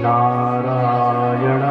नारायण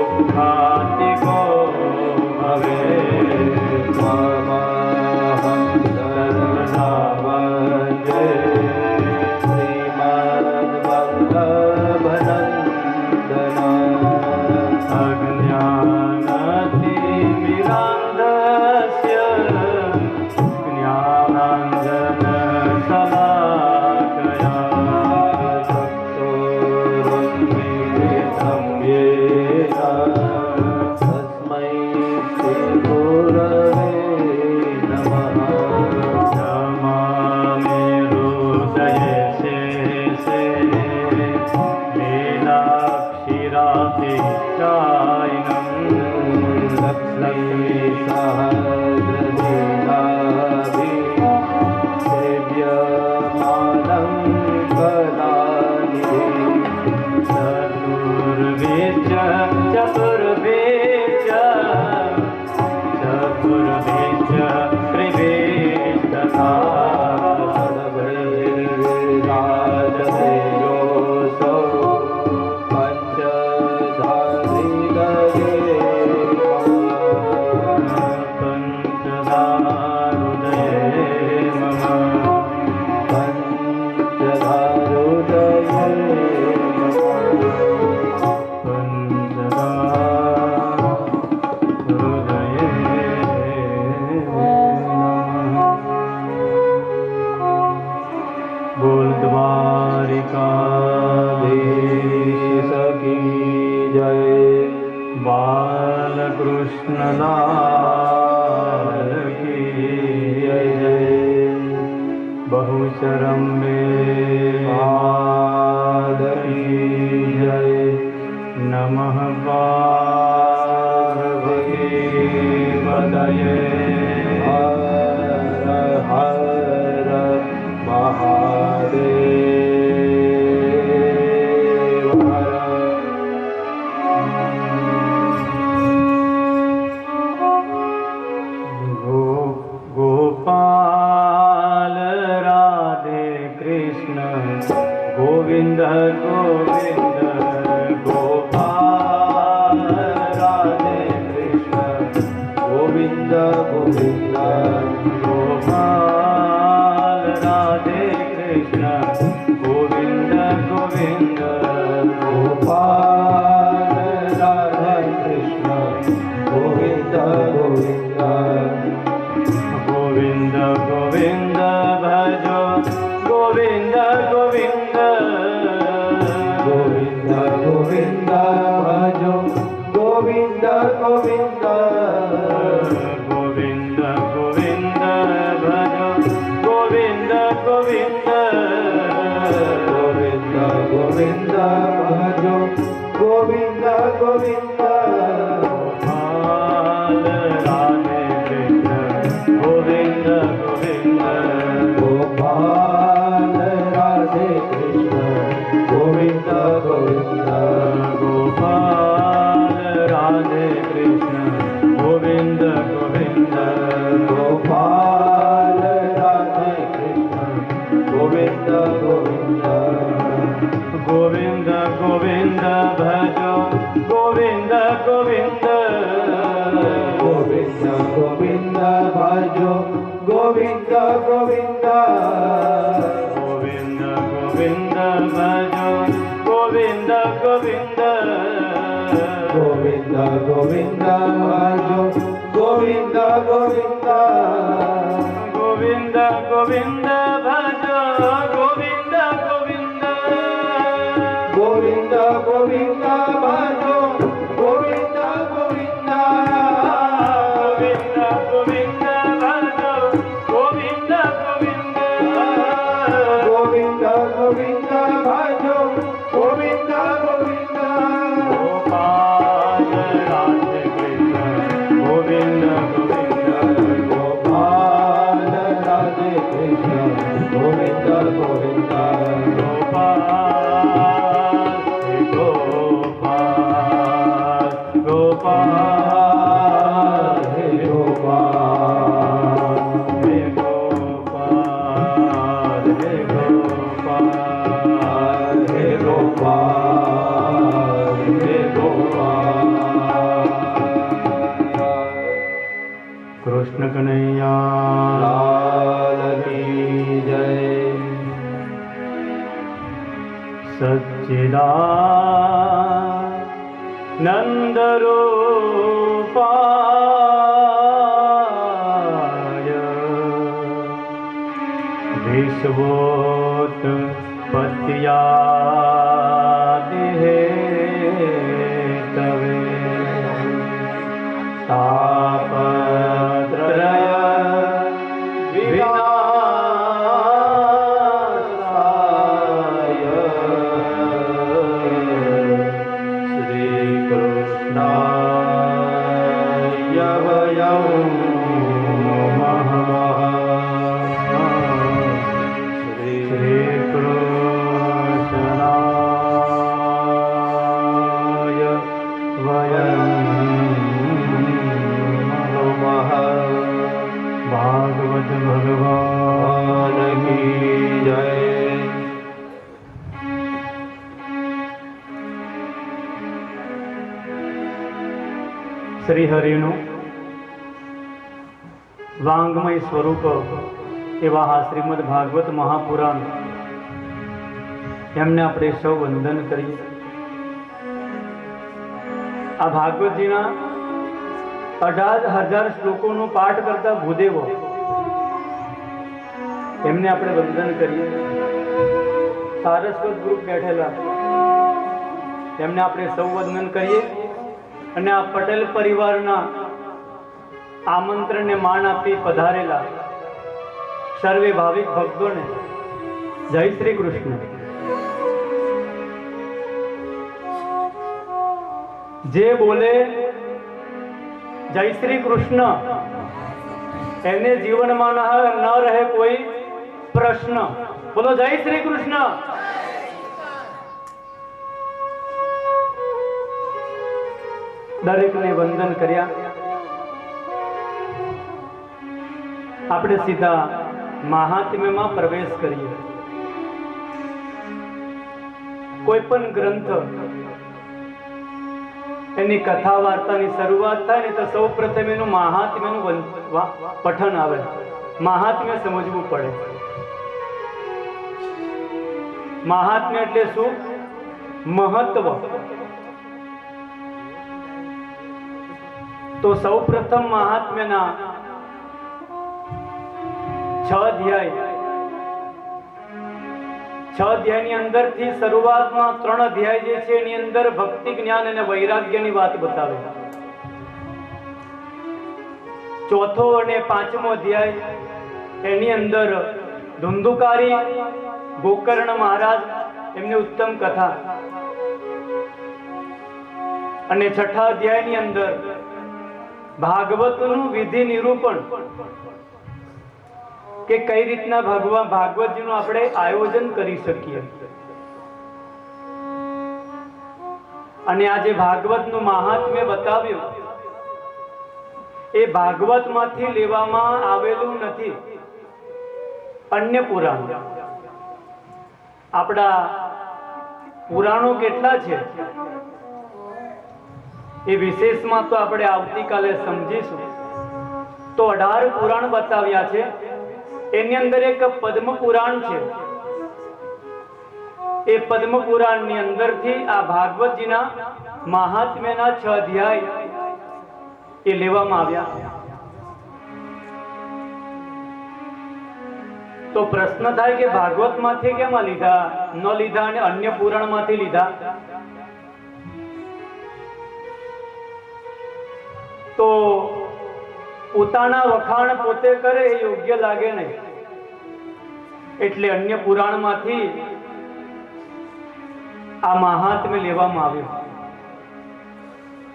सर्वदुःखातिको भवेत् त्वमहं सर्वदा वन्दे श्रीमद्वल्लभनन्दनम् अज्ञानतिमिरान्धस्य ज्ञानाञ्जनशलाकया चक्षुरुन्मीलितं येन तस्मै श्रीगुरवे नमः नमामि हृदये शेषे लीलाक्षिरातिशायिनं लक्ष्मीसहस्रलीलाभिसेव्यमानं कलानिधिं चतुर्भिश्च त्रिभिस्तथा षड्भिर्विराजतेजोऽसौ पञ्चधारिदये पञ्चधारुदये मम पञ्चधारुदये बोल द्वारिकाधीश की जय बालकृष्ण लाल की जय बहुचरं वेद की जय नमः पार्वती पतये हर हर महादेव हर गोपाल राधे कृष्ण गोविंद गोविंद गोपाल राधे कृष्ण गोविंद गोविंद गोपाल राधे कृष्ण गोविंद गोविंद गोपाल राधे कृष्ण गोविंद गोविंद गोविंद गोविंद भजो गोविंद गोविंद गोविंद गोविंद भजो गोविंद गोविंद गोविंद गोविंद भजो गोविंद गोविंद गोविंद गोविंद भजो गोविंद गोविंद गोपाल राधे कृष्ण गोविंद गोविंद गोपाल राधे कृष्ण गोविंद गोविंद गोपाल राधे कृष्ण गोविंद गोविंद गोपाल राधे कृष्ण गोविंद गोविंद गोविंद गोविंद भजो गोविंद गोविंद गोविंद गोविंद भजो गोविंद गोविंद गोविंद गोविंद भजो गोविंद गोविंद गोविंद गोविंद भजो गोविंद गोविंद गोविंद गोविंद भजो गोविंद गोविंद गोविंद गोविंद भजो गोविंद गोविंद गोविंद गोविंद भजो गोविंद गोविंद गोविंद गोविंद भजो गोविंद गोविंद गोपाल राधे कृष्ण गोविंद गोविंद गोपाल राधे कृष्ण गोविंद गोविंद गोपाल गोपाल કૃષ્ણ કનૈયા લાલ કી જય. સચ્ચિદાનંદ રૂપાય વિશ્વોત્પત્યાદિ હેતવે તાપત્રય વિનાશાય શ્રી કૃષ્ણાય વયં નમઃ. શ્રી કૃષ્ણાય વયં ભાગવત ભગવાન કી જય. શ્રી હરિનું વાંગમય સ્વરૂપ એવા આ શ્રીમદ ભાગવત મહાપુરાણ એમને આપણે સૌ વંદન કરીએ. આ ભાગવતજીના 18,000 શ્લોકોનો પાઠ કરતા ભૂદેવો એમને આપણે વંદન કરીએ. સારસ્વત ગ્રુપ બેઠેલા એમને આપણે સૌ વંદન કરીએ. અને આ પટેલ પરિવારના આમંત્રણને માન આપી પધારેલા સર્વે ભાવિક ભક્તોને જય શ્રી કૃષ્ણ. જે બોલે જય શ્રી કૃષ્ણ એને જીવનમાં ન રહે કોઈ પ્રશ્ન. બોલો જય શ્રી કૃષ્ણ. દરેકને વંદન કર્યા. આપણે સીધા મહાત્મ્યમાં પ્રવેશ કરીએ. કોઈ પણ ગ્રંથ એની કથા વાર્તાની શરૂઆત થાય ને તો સૌ પ્રથમ એનું મહાત્મ્યનું પઠન આવે. મહાત્મ્ય સમજવું પડે. મહાત્મ્ય એટલે શું? મહત્વ. તો સૌ પ્રથમ મહાત્મ્યના 6 અધ્યાય 6 અધ્યાયની અંદરથી શરૂઆતમાં 3 અધ્યાય જે છે એની અંદર ભક્તિ, જ્ઞાન અને વૈરાગ્યની વાત બતાવે. ચોથો અને 5મો અધ્યાય એની અંદર ધુંધુકારી ગોકર્ણ મહારાજ એમની ઉત્તમ કથા. અને 6થા અધ્યાયની અંદર ભાગવતનું વિધિ નિરૂપણ કે કઈ રીતના ભાગવતજીનું આપણે આયોજન કરી શકીએ. અને આજે ભાગવતનું મહાત્મ્ય બતાવ્યું એ ભાગવતમાંથી લેવામાં આવેલું નથી. અન્ય પુરાણ, આપણા પુરાણો કેટલા છે એ વિશેષમાં તો આપણે આવતીકાલે સમજીશું. તો 18 પુરાણ બતાવ્યા છે. એની અંદર એક પદ્મ પુરાણ છે. એ પદ્મ પુરાણની અંદરથી આ ભાગવતજીના મહાત્મ્યના 6 અધ્યાય એ લેવામાં આવ્યા. તો પ્રશ્ન થાય કે ભાગવતમાંથી કેમ લીધા ન લીધા અને અન્ય પુરાણમાંથી લીધા? તો પોતાના વખાણ પોતે કરે એ યોગ્ય લાગે નહીં, એટલે અન્ય પુરાણમાંથી આ મહાત્મ્ય લેવામાં આવ્યું.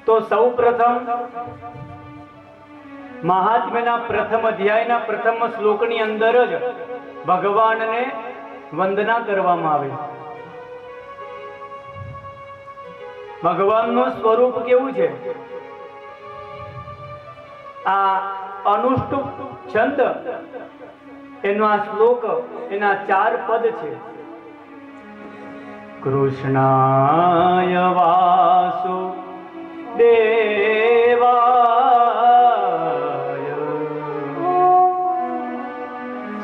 તો સૌ પ્રથમ મહાત્મ્યના પ્રથમ અધ્યાયના પ્રથમ શ્લોકની અંદર જ ભગવાનને વંદના કરવામાં આવે. ભગવાનનું સ્વરૂપ કેવું છે? આ અનુષ્ટુપ છંદ એનો આ શ્લોક એના 4 પદ છે. કૃષ્ણાય વાસુદેવાય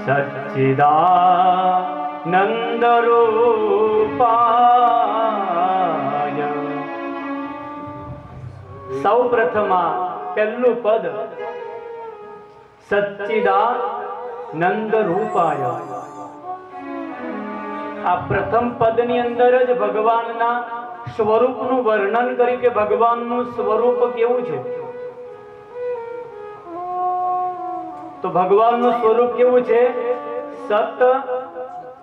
સચ્ચિદાનંદ રૂપાય. સૌ પ્રથમ પહેલું પદ સચ્ચિદાનંદ રૂપાય. આ પ્રથમ પદની અંદર જ ભગવાનના સ્વરૂપનું વર્ણન કર્યું કે ભગવાનનું સ્વરૂપ કેવું છે. તો ભગવાનનું સ્વરૂપ કેવું છે? સત,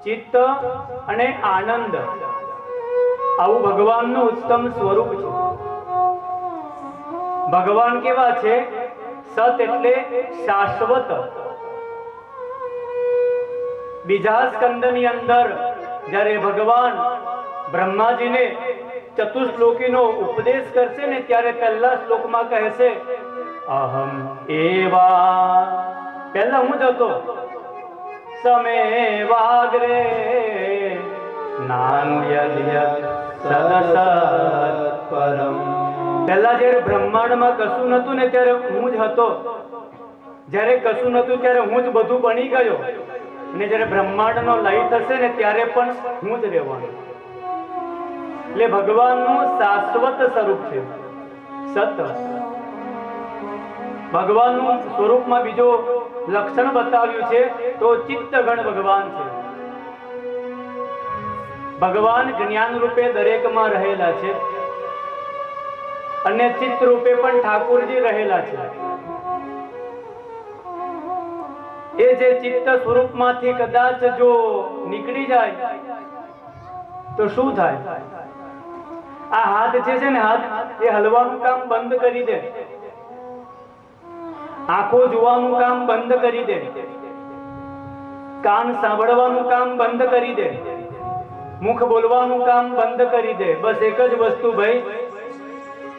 ચિત્ત અને આનંદ. આવું ભગવાનનું ઉત્તમ સ્વરૂપ છે. ભગવાન કેવા છે? સત એટલે શાશ્વત. બીજા સ્કંદની અંદર જ્યારે ભગવાન બ્રહ્માજીને ચતુશ્લોકીનો ઉપદેશ કરશે ને ત્યારે પહેલા શ્લોકમાં કહેશે અહમ એવા, પહેલા હું જ હતો, સમેવાગ્રે નાન્યદ્યત સદસત્પરમ. પહેલા જ્યારે બ્રહ્માંડમાં કશું નતું ને ત્યારે હું જ હતો, જ્યારે કશું નતું ત્યારે હું જ બધું બની ગયો, અને જ્યારે બ્રહ્માંડનો લય થશે ને ત્યારે પણ હું જ રહેવાનું. એટલે ભગવાનનું શાશ્વત સ્વરૂપ છે સત. ભગવાનનું સ્વરૂપમાં બીજો લક્ષણ બતાવ્યું છે તો ચિત્તગણ ભગવાન છે. ભગવાન જ્ઞાન રૂપે દરેકમાં રહેલા છે અને ચિત્ત રૂપે પણ ઠાકોરજી રહેલા છે. એ જે ચિત્ત સ્વરૂપમાંથી કદાચ જો નીકળી જાય તો શું થાય? આ હાથ છે ને, હાથ એ હલવાનું કામ બંધ કરી દે, આંખો જોવાનું કામ બંધ કરી દે, કાન સાંભળવાનું કામ બંધ કરી દે, મુખ બોલવાનું કામ બંધ કરી દે. બસ એક જ વસ્તુ ભાઈ,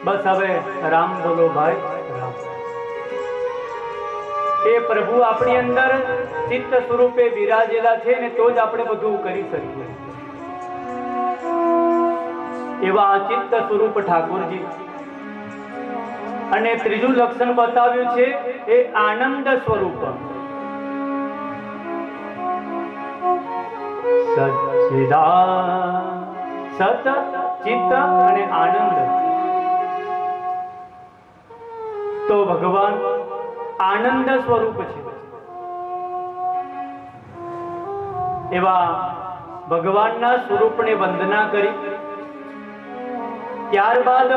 બસ હવે રામ બોલો ભાઈ રામ. એ પ્રભુ આપણી અંદર ચિત્ત સ્વરૂપે બિરાજેલા છે ને તો જ આપણે બધું કરી શકીએ. એવા ચિત્ત સ્વરૂપ ઠાકોરજી. અને ત્રીજું લક્ષણ બતાવ્યું છે એ આનંદ સ્વરૂપ. સત, ચિત્ત અને આનંદ. તો ભગવાન આનંદ સ્વરૂપ છે. એવા ભગવાનના સ્વરૂપને વંદના કરી ત્યારબાદ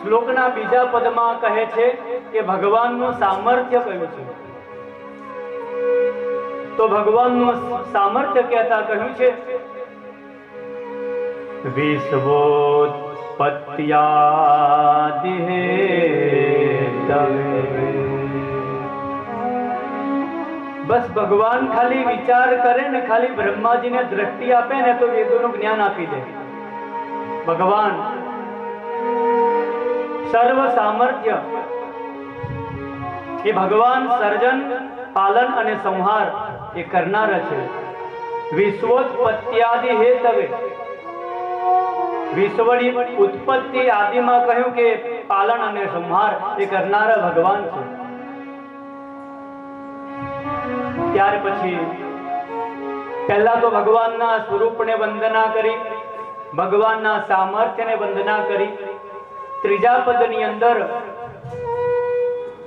શ્લોકના બીજા પદમાં કહે છે કે ભગવાનનું સામર્થ્ય કયું છે. તો ભગવાનનું સામર્થ્ય કહેતા કહ્યું છે વિશ્વોત્પત્યાદિ હેતવે. બસ ભગવાન ખાલી વિચાર કરે ને, ખાલી બ્રહ્માજીને દ્રષ્ટિ આપે ને તો વેદોનું જ્ઞાન આપી દે. ભગવાન સર્વ સામર્થ્ય. એ ભગવાન સર્જન, પાલન અને સંહાર એ કરનાર છે. વિશ્વોત્પત્યાદિ હેતવે. વિશ્વની ઉત્પત્તિ આદિમાં કહ્યું કે પાલન અને સંહાર એ કરનારા ભગવાન છે. ત્યાર પછી પહેલા તો ભગવાનના સ્વરૂપને વંદના કરી, ભગવાનના સામર્થ્યને વંદના કરી. ત્રીજા પદની અંદર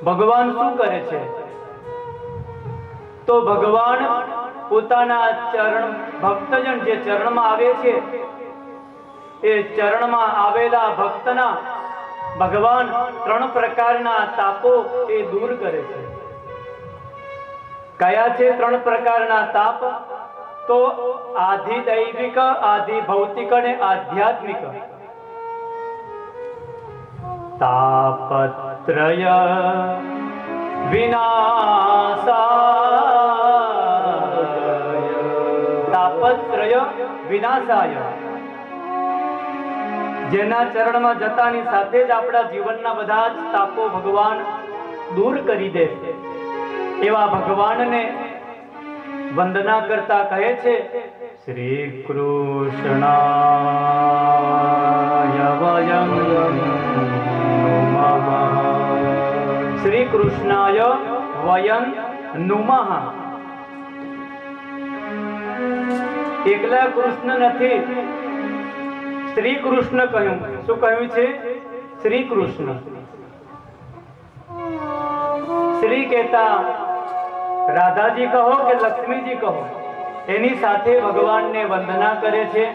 ભગવાન શું કરે છે? તો ભગવાન પોતાના ચરણ, ભક્તજન જે ચરણમાં આવે છે એ ચરણમાં આવેલા ભક્તના ભગવાન 3 પ્રકારના તાપો એ દૂર કરે છે. કયા છે 3 પ્રકારના તાપ? તો આધિ દૈવિક, આધિ ભૌતિક અને આધ્યાત્મિક. તાપત્રય વિનાશાય. તાપત્રય વિનાશાય. જેના ચરણમાં જતાની સાથે જ આપણા જીવનના બધા જ તાપો ભગવાન દૂર કરી દે. એવા ભગવાનને વંદના કરતા કહે છે શ્રી કૃષ્ણાય વયં નુમઃ. શ્રી કૃષ્ણાય વયં નુમઃ. એકલા કૃષ્ણ નથી, શ્રી કૃષ્ણ કહ્યું. શું કહ્યું છે? શ્રી કૃષ્ણ. શ્રી કહેતા રાધાજી કહો કે લક્ષ્મીજી કહો, એની સાથે ભગવાનને વંદના કરે છે.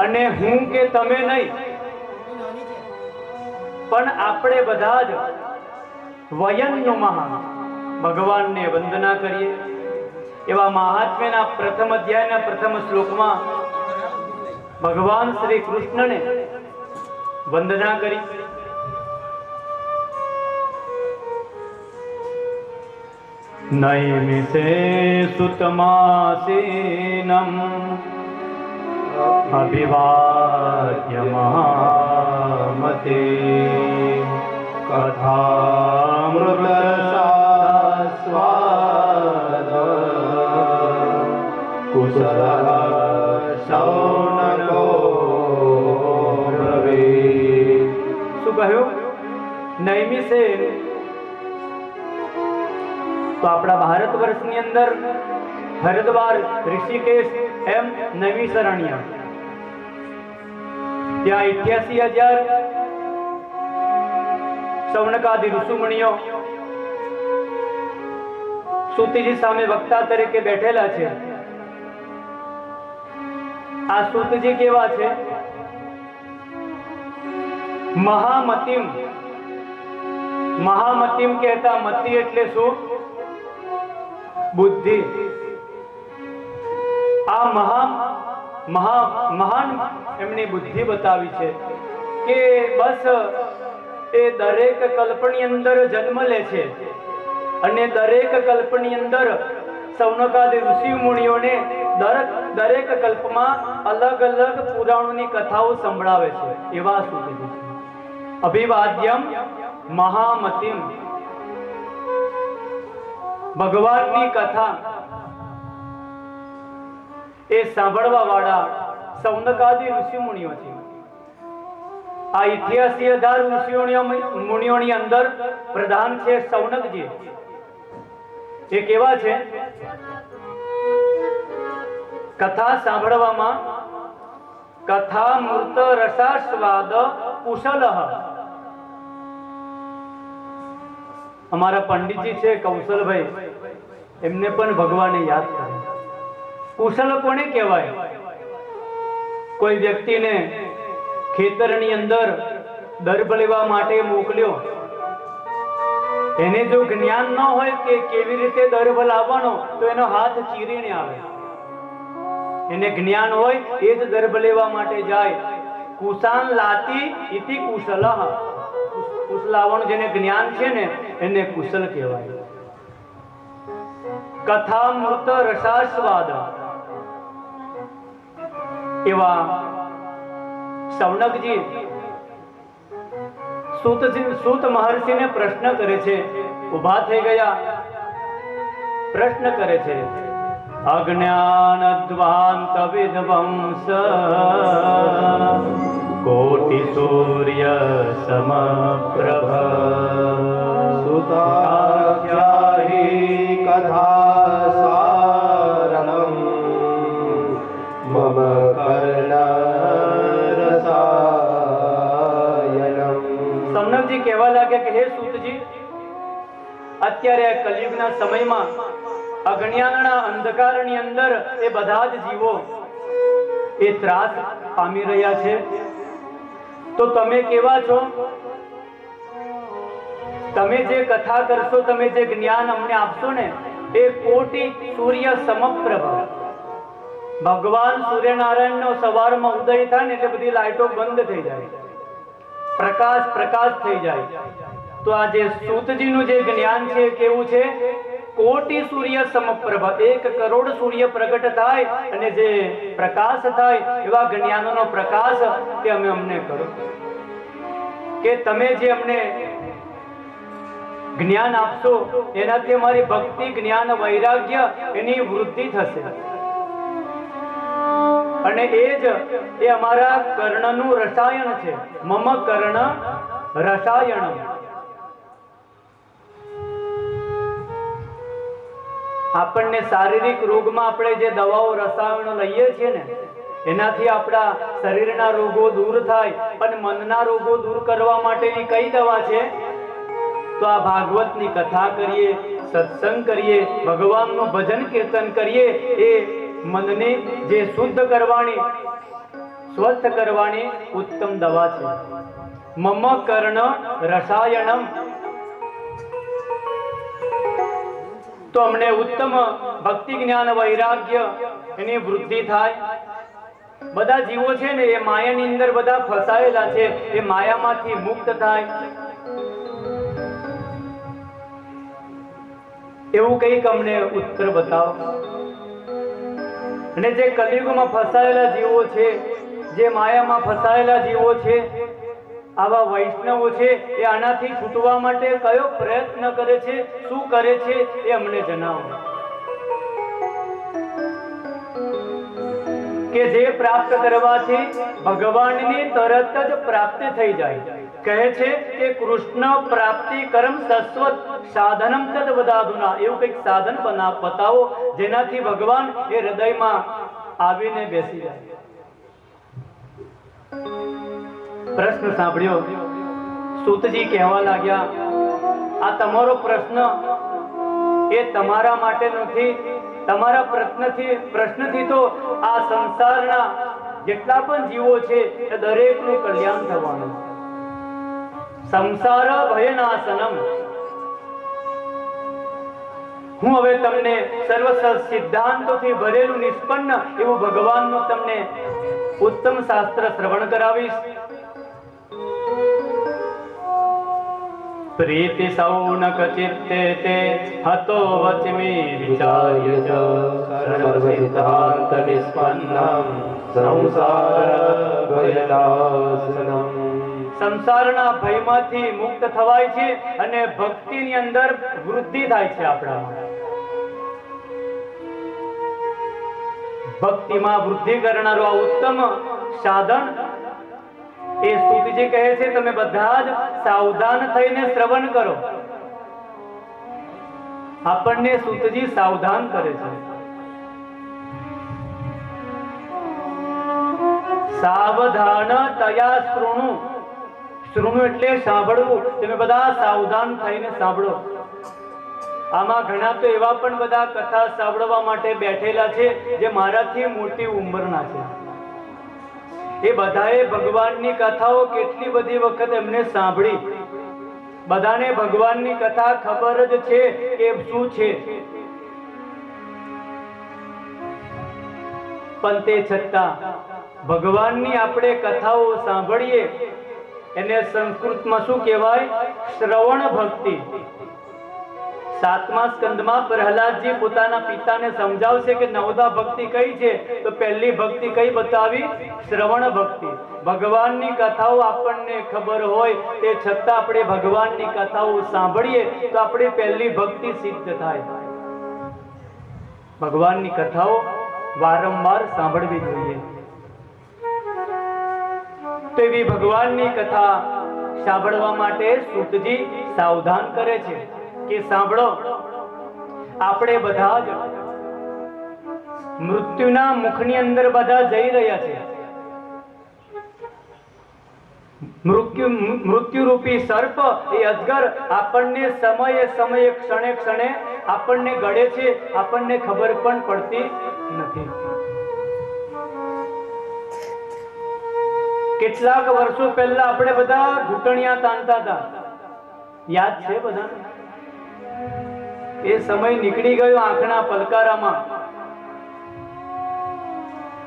અને હું કે તમે નહીં, પણ આપણે બધા જ વયન નુમઃ ભગવાનને વંદના કરીએ. એવા મહાત્મ્યના પ્રથમ અધ્યાયના પ્રથમ શ્લોકમાં ભગવાન શ્રી કૃષ્ણને વંદના કરી. નૈમિષે સુતમાસીનમ અભિવાદ્ય મહામતે કથામૃતરસાસ્વાદ કુશલઃ શૌનકો બ્રવીત. શું કહ્યું? નૈમિષે તો આપણા ભારત વર્ષની અંદર હરિદ્વાર, ઋષિકેશ એમ નૈમિષારણ્ય, ત્યાં 88,000 સૌનકાદિ ઋષિમુનિઓ સૂતજી સામે વક્તા તરીકે બેઠેલા છે. આ સૂતજી કેવા છે? મહામતિમ. મહામતિમ કહેતા મતિ એટલે શું? બુદ્ધિ. આ મહાન એમની બુદ્ધિ બતાવી છે કે બસ એ દરેક કલ્પની અંદર જન્મ લે છે અને દરેક કલ્પની અંદર સૌનકાદી ઋષિ મુનિઓને દરેક કલ્પમાં અલગ અલગ પુરાણોની કથાઓ સંભળાવે છે. એવા સૂચિત છે. અભિવાદ્યમ મહામતિમ. ભગવાનની કથા એ સાંભળવા વાળા સૌનકાદી ઋષિ મુનિઓ છે. આ 88,000 મુનિઓની અંદર પ્રધાન છે સૌનકજી. એ કેવા છે? કથા સાંભળવામાં કથા મૂર્ત રસાસ્વાદ કુશલઃ. અમારા પંડિતજી છે કૌશલભાઈ, એમને પણ ભગવાને યાદ કરે. કુશલ કોને કહેવાય? કોઈ વ્યક્તિને ખેતરની અંદર દર્ભ લેવા માટે મોકલ્યો, એને જો જ્ઞાન ન હોય કે કેવી રીતે દર્ભ લાવવાનો તો એનો હાથ ચીરીને આવે. એને જ્ઞાન હોય એ જ દર્ભ લેવા માટે જાય. કુશાન લાતી ઇતિ કુશલઃ. કુશલ લાવવાનું જેને જ્ઞાન છે ને એને કુશલ કહેવાય. કથા મૃત રસાસ્વાદ. એવા સૌનકજી સૂત મહર્ષિને પ્રશ્ન કરે છે. ઉભા થઈ ગયા, પ્રશ્ન કરે છે. અજ્ઞાન ધ્વાંત વિધ્વંસ કોટિ સૂર્ય સમપ્રભ સુતાખ્યાહી કથા સારણમ મમ કર્ણરસાયનમ. સૌનકજી કહેવા લાગ્યા કે હે સૂતજી, અત્યારે આ કલિયુગના સમયમાં અજ્ઞાનના અંધકારની અંદર એ બધા જ જીવો એ ત્રાસ પામી રહ્યા છે. તો તમે કેવા છો? તમે જે કથા કરશો, તમે જે જ્ઞાન અમને આપશો ને એ કોટિ સૂર્ય સમપ્રભ. ભગવાન સૂર્યનારાયણનો સવારમાં ઉદય થાય ને એટલે બધી લાઈટો બંધ થઈ જાય, પ્રકાશ થઈ જાય. તો આ જે સૂતજીનું જે જ્ઞાન છે કેવું છે? કોટિ સૂર્ય સમપ્રભ. 1 કરોડ સૂર્ય પ્રગટ થાય અને જે પ્રકાશ થાય એવા જ્ઞાનનો પ્રકાશ તે અમને કરો. કે તમે જે અમને જ્ઞાન આપશો એનાથી અમારી ભક્તિ, જ્ઞાન, વૈરાગ્ય એની વૃદ્ધિ થશે. અને એ જ એ અમારા કર્ણનું રસાયણ છે. મમ કર્ણ રસાયણ. આપણને શારીરિક રોગમાં આપણે જે દવાઓ રસાયણો લઈએ છીએ ને, એનાથી આપણા શરીરના રોગો દૂર થાય. પણ મનના રોગો દૂર કરવા માટેની કઈ દવા છે? તો આ ભાગવતની કથા કરીએ, સત્સંગ કરીએ, ભગવાનનું ભજન કીર્તન કરીએ. એ મનને જે શુદ્ધ કરવાની, સ્વસ્થ કરવાની ઉત્તમ દવા છે. મમ કર્ણ રસાયણમ. તો અમને ઉત્તમ ભક્તિ જ્ઞાન વૈરાગ્ય એની વૃદ્ધિ થાય. બધા જીવો છે ને એ માયાની અંદર બધા ફસાયેલા છે, એ માયામાંથી મુક્ત થાય. એવું કંઈક અમને ઉત્તર બતાવો. અને જે કલિયુગમાં ફસાયેલા જીવો છે, જે માયામાં ફસાયેલા જીવો છે, આવા વૈષ્ણવો છે, એ આનાથી છૂટવા માટે કયો પ્રયત્ન કરે છે, શું કરે છે, એ અમને જણાવો. કે જે પ્રાપ્ત કરવાથી ભગવાનની તરત જ પ્રાપ્તિ થઈ જાય. કહે છે કે કૃષ્ણ પ્રાપ્તિ કર્મ શાશ્વત સાધનમ તદ વદાધુના. એવું કંઈક સાધન બતાવો જેનાથી ભગવાન એ હૃદયમાં આવીને બેસી જાય. પ્રશ્ન સાંભળ્યો. સૂતજી કહેવા લાગ્યા, આ તમારો પ્રશ્ન એ તમારા માટે નથી. તમારા પ્રશ્નથી તો આ સંસારના જેટલા પણ જીવો છે એ દરેકનું કલ્યાણ થવાનું. સંસાર ભયનાશનમ. હું હવે તમને સર્વ સિદ્ધાંતોથી ભરેલું નિષ્પન્ન એવું ભગવાનનું તમને ઉત્તમ શાસ્ત્ર શ્રવણ કરાવીશ. પ્રીતિ સૌનક ચિત્તે તે હતો વચમી વિચાર્ય ચ સર્વ સિદ્ધાંત નિષ્પન્નમ સંસાર ભયનાશનમ. સંસારના ભયમાંથી મુક્ત થવાય છે અને ભક્તિની અંદર વૃદ્ધિ થાય છે. આપણામાં ભક્તિમાં વૃદ્ધિ કરનારું આ ઉત્તમ સાધન એ સૂતજી કહે છે, તમે બધા જ સાવધાન થઈને શ્રવણ કરો. આપણને સૂતજી સાવધાન કરે છે. સાવધાન તયા શૃણુ. શૃણુ એટલે સાંભળવું. તમે બધા સાવધાન થઈને સાંભળો. આમાં ઘણા તો એવા પણ બધા કથા સાંભળવા માટે બેઠેલા છે જે મારાથી મોટી ઉંમરના છે. એ બધાએ ભગવાનની કથાઓ કેટલી બધી વખત એમને સાંભળી. બધાને ભગવાનની કથા ખબર જ છે કે શું છે, પણ તે છતાં ભગવાનની આપણે કથાઓ સાંભળીએ એને સંસ્કૃતમાં શું કહેવાય? શ્રવણ ભક્તિ. 7મા સ્કંદમાં પ્રહલાદજી પોતાના પિતાને સમજાવશે કે નવદા ભક્તિ કઈ છે, તો પહેલી ભક્તિ કઈ બતાવી? શ્રવણ ભક્તિ. ભગવાનની કથાઓ આપણને ખબર હોય તે છતાં આપણે ભગવાનની કથાઓ સાંભળીએ તો આપણી પહેલી ભક્તિ સિદ્ધ થાય. ભગવાનની કથાઓ વારંવાર સાંભળવી જોઈએ. તો એવી ભગવાનની કથા સાંભળવા માટે સૂતજી સાવધાન કરે છે કે સાંભળો, આપણે બધા જ મૃત્યુના મુખની અંદર બધા જઈ રહ્યા છે. મૃત્યુ રૂપી સર્પ એ અજગર આપણને સમયે સમયે ક્ષણે ક્ષણે આપણને ગળે છે, આપણને ખબર પણ પડતી નથી. કેટલાક વર્ષો પહેલા આપણે બધા ઘૂંટણિયા તાણતા હતા, યાદ છે બધાને? એ સમય નીકળી ગયો આંખના પલકારામાં.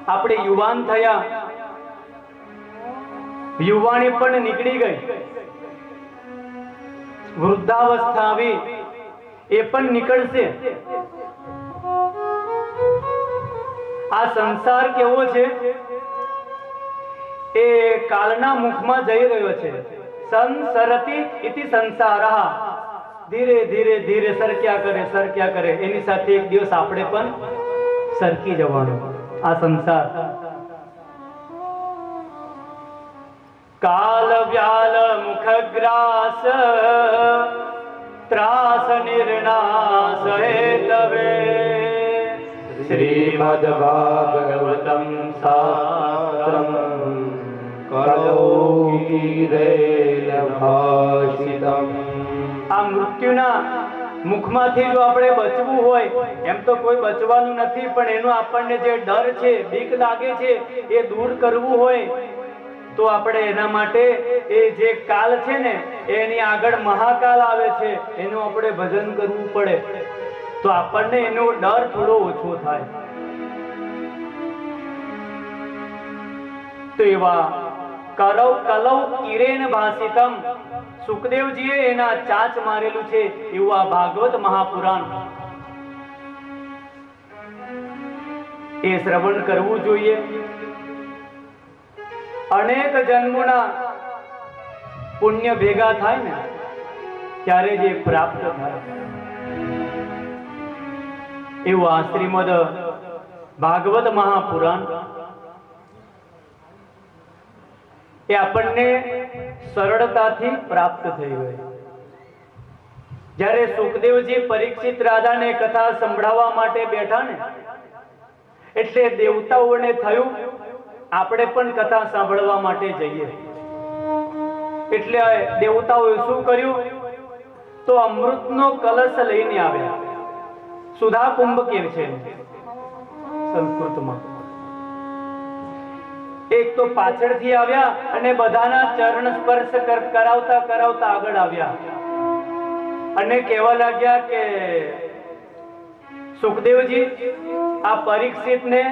આપણે યુવાન થયા, યુવાણી પણ નીકળી ગઈ, વૃદ્ધાવસ્થા આવી, એ પણ નીકળશે. આ સંસાર કેવો છે? એ કાળના મુખમાં જઈ રહ્યો છે. સંસરતિ ઇતિ સંસારઃ. ધીરે ધીરે ધીરે સરક્યા કરે. એની સાથે એક દિવસ આપણે પણ સરકી જવાનું. આ સંસાર કાલ વ્યાલ મુખગ્રાસ ત્રાસ નિર્નાશ હેતવે શ્રીમદ્ભાગવતમ શાસ્ત્રમ કલૌકીરેણ ભાષિતમ. આ મૃત્યુના મુખમાંથી જો આપણે બચવું હોય, એમ તો કોઈ બચવાનું નથી, પણ એનો આપણને જે ડર છે, બીક લાગે છે, એ દૂર કરવું હોય તો આપણે એના માટે એ જે કાલ છે ને, એની આગળ મહાકાલ આવે છે, એનું આપણે ભજન કરવું પડે, તો આપણને એનો ડર થોડો ઓછો થાય. તો એવા કલૌ કિરેન ભાષિતમ, સુખદેવજીએ એના ચાચ મારેલું છે એવું આ ભાગવત મહાપુરાણ, એ શ્રવણ કરવું જોઈએ. અનેક જન્મોના પુણ્ય ભેગા થાય ને ત્યારે જે પ્રાપ્ત થાય એવું આ શ્રીમદ ભાગવત મહાપુરાણ એ આપણને સરળતાથી પ્રાપ્ત થઈ ગઈ. જ્યારે સુખદેવજી પરીક્ષિત રાજાને કથા સંભળાવવા માટે બેઠા ને, એટલે દેવતાઓને થયું આપણે પણ કથા સાંભળવા માટે જઈએ. એટલે દેવતાઓએ શું કર્યું? તો અમૃતનો કલશ લઈને આવ્યા. સુધા કુંભ કહે છે સંસ્કૃતમાં. એક તો પાછળથી આવ્યા અને બધાના ચરણ સ્પર્શ કરાવતા કરાવતા આગળ આવ્યા અને કહેવા લાગ્યા કે સુખદેવજી, આ પરીક્ષિતને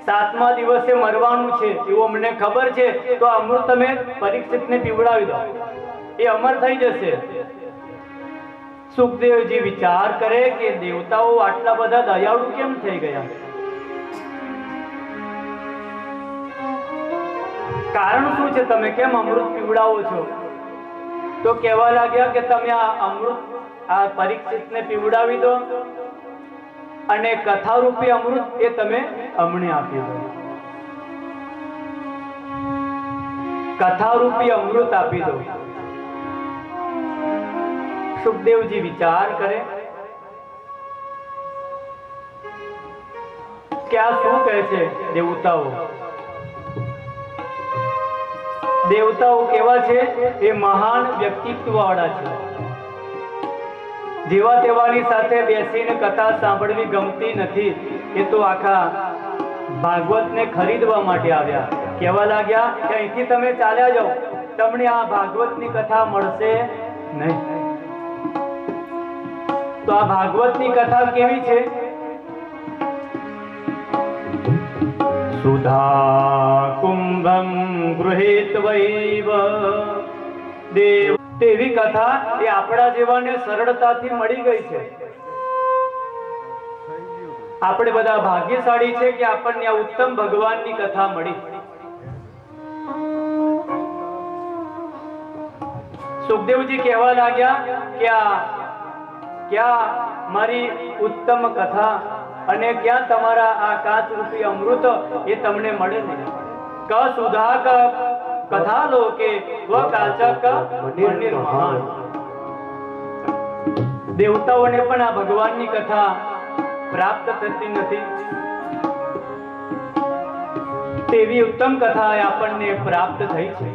7મા દિવસે મરવાનું છે એવું અમને ખબર છે, તો અમૃત તમે પરીક્ષિતને પીવડાવી દો, એ અમર થઈ જશે. સુખદેવજી વિચાર કરે કે દેવતાઓ આટલા બધા દયાળુ કેમ થઈ ગયા? કારણ શું છે? તમે કેમ અમૃત પીવડાવો છો? તો કહેવા લાગ્યા કે તમે આ અમૃત આ પરીક્ષિતને પીવડાવી દો અને કથારૂપી અમૃત એ તમે અમને આપી દો. કથારૂપી અમૃત આપી દો. સુખદેવજી વિચાર કરે કે આ શું કહે છે દેવતાઓ? દેવતાઓ કેવા છે? એ મહાન વ્યક્તિત્વ વાળા છે. જેવા તેવાની સાથે બેસીને કથા સાંભળવી ગમતી નથી. એ તો આખા ભાગવતને ખરીદવા માટે આવ્યા. કહેવા લાગ્યા કે અહીંથી તમે ચાલ્યા જાઓ, તમને આ ભાગવતની કથા મળશે નહીં. તો આ ભાગવતની કથા કેવી છે? સુધા કુંભમ ગૃહીત્વૈવ દેવ. તેવી કથા એ આપણા જેવાને સરળતાથી મળી ગઈ છે. આપણે બધા ભાગ્યશાળી છે કે આપણને આ ઉત્તમ ભગવાનની કથા મળી. સુખદેવજી કહેવા લાગ્યા કે ક્યાં મારી ઉત્તમ કથા અને ક્યાં તમારા આ કાચરૂપી અમૃત એ તમને મળે નહીં. ક સુધા ક કથા લોકે સ્વ કાચક નિર્મહાન. દેવતાઓને પણ આ ભગવાનની કથા પ્રાપ્ત થતી નથી. તેવી ઉત્તમ કથા આપણને પ્રાપ્ત થઈ છે.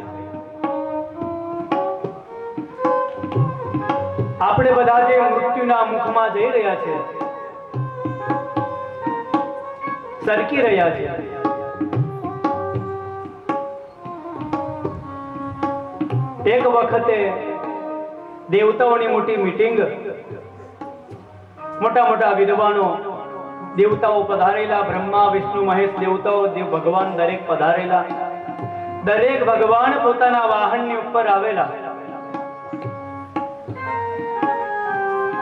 આપણે બધા જે મૃત્યુના મુખમાં જઈ રહ્યા છે, સરકી રહ્યા છે, એક વખતે દેવતાઓની મોટી મીટિંગ, મોટા મોટા વિદ્વાનો દેવતાઓ પધારેલા, બ્રહ્મા વિષ્ણુ મહેશ દેવતાઓ દેવ ભગવાન દરેક પધારેલા. દરેક ભગવાન પોતાના વાહનની ઉપર આવેલા.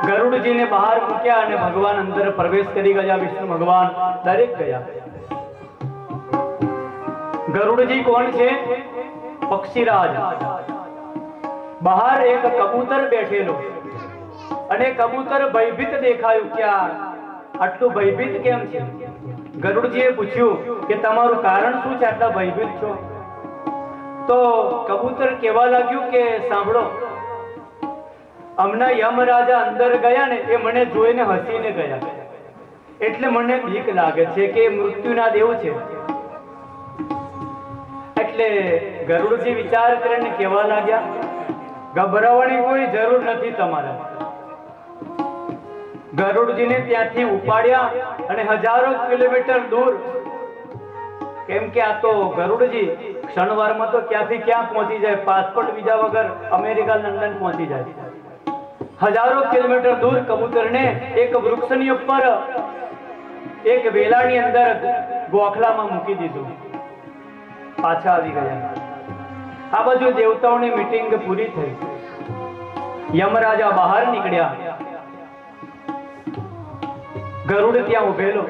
ગરુડજીને બહાર મૂક્યા અને ભગવાન અંદર પ્રવેશ કરી ગયા. વિષ્ણુ ભગવાન દરેક ગયા. ગરુડજી કોણ છે? પક્ષીરાજ. બહાર એક કબૂતર બેઠેલો અને કબૂતર ભયભીત દેખાયું. કે આટલું ભયભીત કેમ છે? ગરુડજીએ પૂછ્યું કે તમારું કારણ શું છે, આટલા ભયભીત છો? તો કબૂતર કહેવા લાગ્યું કે સાંભળો, હમણાં યમરાજા અંદર ગયા ને એ મને જોઈને હસીને ગયા, એટલે મને બીક લાગે છે કે મૃત્યુના દેવ છે. એટલે ગરુડજી વિચાર કરીને કહેવા લાગ્યા, ગભરાવાની કોઈ જરૂર નથી તમારે. ગરુડજીને ત્યાંથી ઉપાડ્યા અને હજારો કિલોમીટર દૂર, કેમ કે આ તો ગરુડજી ક્ષણવારમાં તો ક્યાંથી ક્યાં પહોંચી જાય, પાસપોર્ટ વિઝા વગર અમેરિકા લંડન પહોંચી જાય. હજારો કિલોમીટર દૂર કબૂતરને એક વૃક્ષની ઉપર એક વેલાની અંદર ગોખલામાં મૂકી દીધું. પાછા આવી ગયા. આ બાજુ દેવતાઓની મીટિંગ પૂરી થઈ. યમરાજા બહાર નીકળ્યા. ગરુડ ત્યાં ઉભેલો.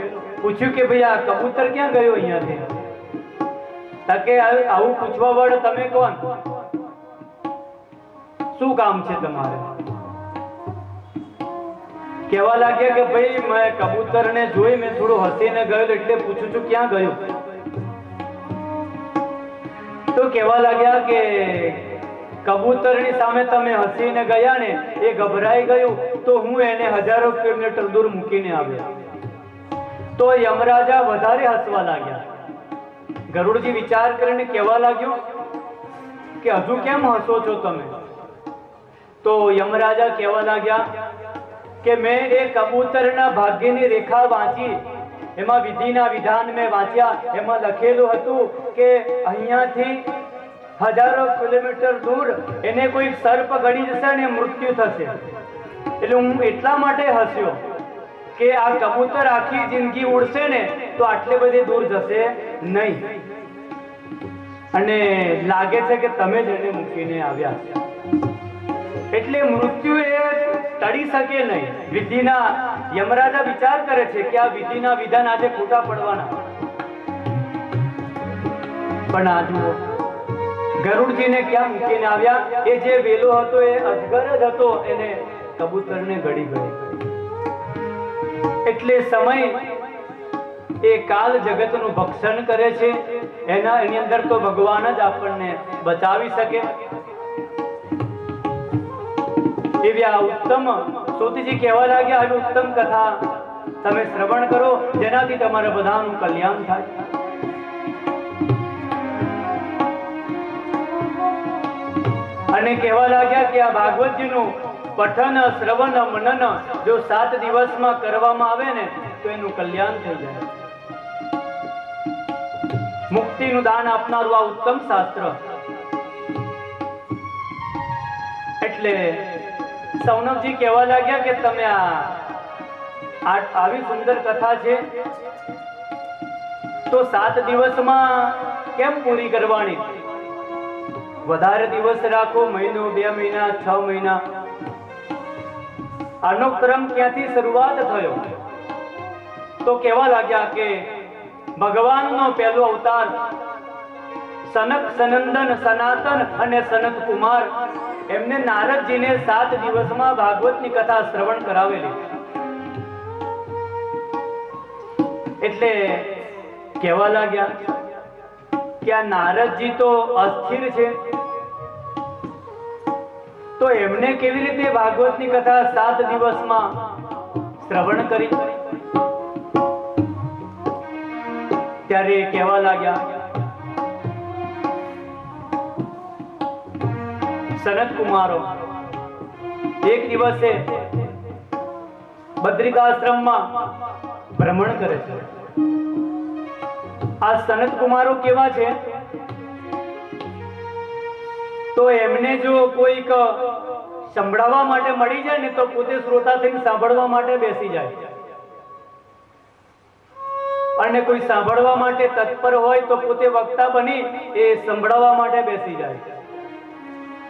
પૂછ્યું કે ભાઈ આ કબૂતર ક્યાં ગયો અહીંયાથી? તકે આવું પૂછવા વાળો તમે કોણ? શું કામ છે તમારે? કહેવા લાગ્યા કે ભાઈ મેં કબૂતરને જોઈ, મેં થોડું હસીને ગયો એટલે પૂછું છું ક્યાં ગયો. તો કહેવા લાગ્યા કે કબૂતરની સામે તમે હસીને ગયા ને, એ ગભરાઈ ગયું તો હું એને હજારો કિલોમીટર દૂર મૂકીને આવ્યો. તો યમરાજા વધારે હસવા લાગ્યા. ગરુડજી વિચાર કરીને કહેવા લાગ્યો કે હજુ કેમ હસો છો તમે? તો યમરાજા કહેવા લાગ્યા કે મેં એ કબૂતરના ભાગ્યની રેખા વાંચી, એમાં વિધિના વિધાન મેં વાંચ્યા. એમાં લખેલું હતું કે અહીંયાથી હજારો કિલોમીટર દૂર એને કોઈ સર્પ ગળી જશે ને મૃત્યુ થશે. એટલે હું એટલા માટે હસ્યો કે આ કબૂતર આખી જિંદગી ઉડશે ને તો આટલે બધી દૂર જશે નહીં, અને લાગે છે કે તમે જ એને મૂકીને આવ્યા. એટલે મૃત્યુ એ ટળી શકે નહીં. વિધિના યમરાજા વિચાર કરે છે કે આ વિધિના વિધાન આજે ખોટા પડવાના. પણ આ જુઓ, ગરુડજીને ક્યાં મૂકીને આવ્યા? એ જે વેલો હતો એ અજગર જ હતો, એને કબૂતરને ગળી ગયો. એટલે સમય એ કાલ જગતનું ભક્ષણ કરે છે. એની અંદર તો ભગવાન જ આપણને બચાવી શકે. એવી આ ઉત્તમ સુતજી કહેવા લાગ્યા, આવી ઉત્તમ કથા તમે શ્રવણ કરો, જેનાથી તમારા બધાનું કલ્યાણ થાય. અને કહેવા લાગ્યા કે આ ભાગવતજીનું પઠન, શ્રવણ, મનન જો 7 દિવસમાં કરવામાં આવે ને તો એનું કલ્યાણ થઈ જાય. મુક્તિનું દાન આપનારું આ ઉત્તમ શાસ્ત્ર. એટલે સૌનકજી કહેવા લાગ્યા કે તમે આવી સુંદર કથા છે તો 7 દિવસમાં કેમ પૂરી કરવાની? વધારે દિવસ રાખો, મહિનો, 2 મહિના, 6 મહિના. આનો ક્રમ ક્યાંથી શરૂઆત થયો? તો કહેવા લાગ્યા કે ભગવાનનો પહેલો અવતાર સનક, સનંદન, સનાતન અને સનત કુમાર, એમને નારદજીને 7 દિવસમાં ભાગવતની કથા શ્રવણ કરાવેલી. એટલે કહેવા લાગ્યા કે આ નારદજી તો અસ્થિર છે, તો એમને કેવી રીતે ભાગવતની કથા 7 દિવસમાં શ્રવણ કરી? ત્યારે કહેવા લાગ્યા, સનત કુમારો એક દિવસે બદ્રિકાશ્રમમાં ભ્રમણ કરે છે. આ સનત કુમારો કેવા છે? તો એમને જો કોઈક સંભળાવવા માટે મળી જાય ને તો પોતે શ્રોતા થઈને સાંભળવા માટે બેસી જાય, અને કોઈ સાંભળવા માટે તત્પર હોય તો પોતે વક્તા બની એ સંભળાવવા માટે બેસી જાય.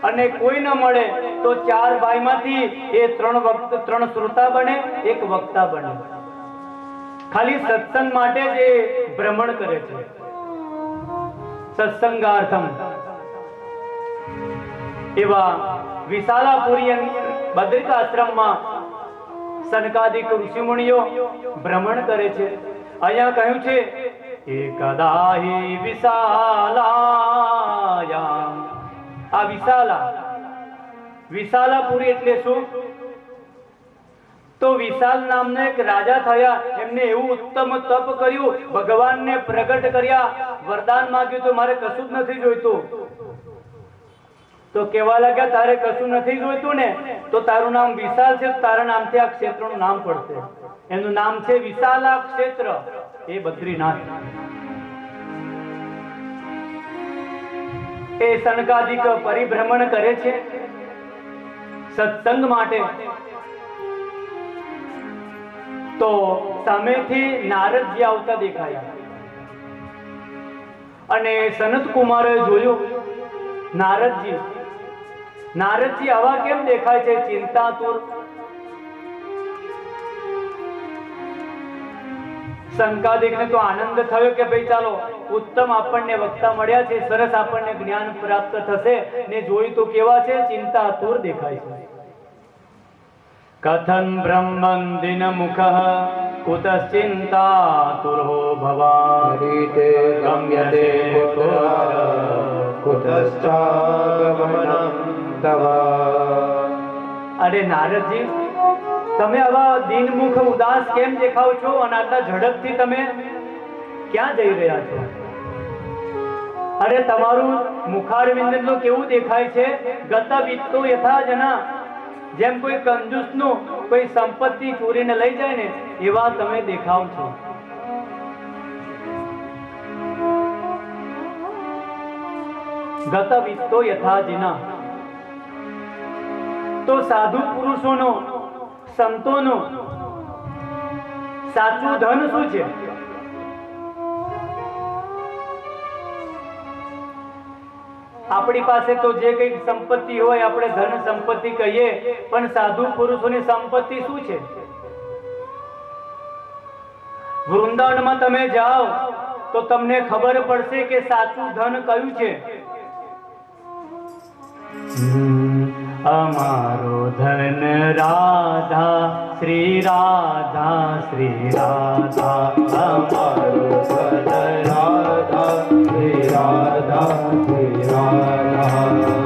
અને કોઈ ન મળે તો 4 ભાઈમાંથી એ 3 શ્રોતા બને, 1 વક્તા બને. ખાલી સત્સંગ માટે જ એ ભ્રમણ કરે છે, સત્સંગાર્થમ. એવા વિશાલાપુરી બદ્રિકાશ્રમમાં સનકાદિક ઋષિમુનિઓ ભ્રમણ કરે છે. અહીંયા કહ્યું છે, એકદા હિ વિશાલા વિશાલાયામ. આ વિશાલાપુરી એટલે શું? તો વિશાલ નામનો એક રાજા થયા. એમને એવું ઉત્તમ તપ કર્યું, ભગવાનને પ્રગટ કર્યા, વરદાન માંગ્યું તો મારે કશું જ નથી જોઈતું. તો કહેવા લાગ્યા તારે કશું નથી જોઈતું ને તો તારું નામ વિશાલ છે, તારા નામથી આ ક્ષેત્રનું નામ પડશે. એનું નામ છે વિશાલા ક્ષેત્ર, એ બદ્રીનાથ. એ સનકાદિક પરિભ્રમણ કરે છે સત્સંગ માટે. તો સામેથી નારદજી આવતા દેખાયા અને સનત કુમારે જોયું નારદજી આવા કેમ દેખાય છે? ચિંતાતુર. સંકાદિકને તો આનંદ થયો કે ભાઈ ચાલો ઉત્તમ આપણને વક્તા મળ્યા છે, સરસ આપણને જ્ઞાન પ્રાપ્ત થશે. ને જોઈ તો કેવા છે? ચિંતાતુર દેખાય છે. કથન બ્રહ્મં દિન મુખ કુતશ્ચિંતાતુરો ભવાન હરિતે ગમ્યતે કુતશ્ચાગમનં તવ. અરે નારદજી, તમે આવા દિનમુખ ઉદાસ કેમ દેખાવ છો અને આટલા ઝડપથી તમે ક્યાં જઈ રહ્યા છો? અરે તમારું મુખારવિંદ તો કેવું દેખાય છે? ગત વિત્તો યથા જના. જેમ કોઈ કંજૂસનું કોઈ સંપત્તિ ચોરીને લઈ જાય ને એવા તમે દેખાવ છો. ગત વિત્તો યથા જના. તો સાધુ પુરુષોનો, સંતોનો સાચું ધન શું છે? આપણી પાસે તો જે કઈ સંપત્તિ હોય આપણે ધન સંપત્તિ કહીએ, પણ સાધુ પુરુષોની સંપત્તિ શું છે? વૃંદાવનમાં તમે જાઓ તો તમને ખબર પડશે કે સાચું ધન કયું છે. અમારો ધન રાધા શ્રી રાધા શ્રી રાધા. અમારો ધન રાધા શ્રી રાધા શ્રી રાધા.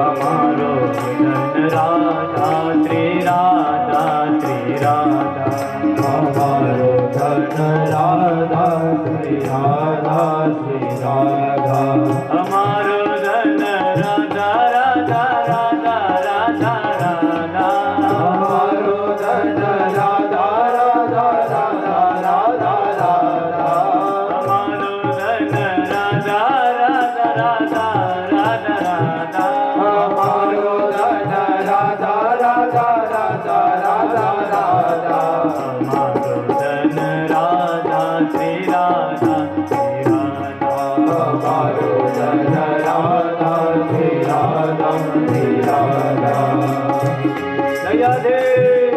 અમારો ધન રાધા શ્રી રાધા શ્રી રાધા. અમારો ધન રાધા શ્રી રાધા શ્રી રાધા. અમારો ધન રાધા રાધા રાધા રાધા રાધા. અમારો ધન રાધા રાધા રાધા રાધા રાધા. અમારો ધન રાધા રાધા રાધા રાધા રાધા. અમારો ધન રાધા રાધા રાધા રાધા રાધા. અમારો ધન રાધા શ્રી રાધા શ્રી રાધા. અમારો ધન રાધા શ્રી રાધા શ્રી રાધા. જય દેવ.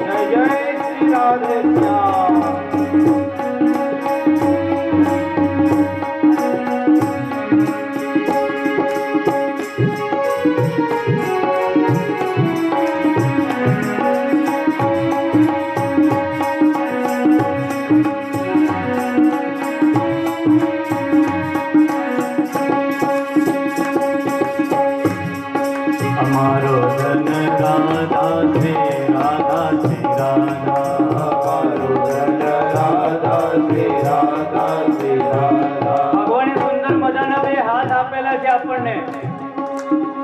જય જય શ્રી રાધે શ્યામ. અમારો ધન રાધા શ્રી રાધા શ્રી રાધા. અમારો ધન રાધા શ્રી રાધા શ્રી રાધા. ભગવાને સુંદર મજાના બે હાથ આપેલા છે આપણને.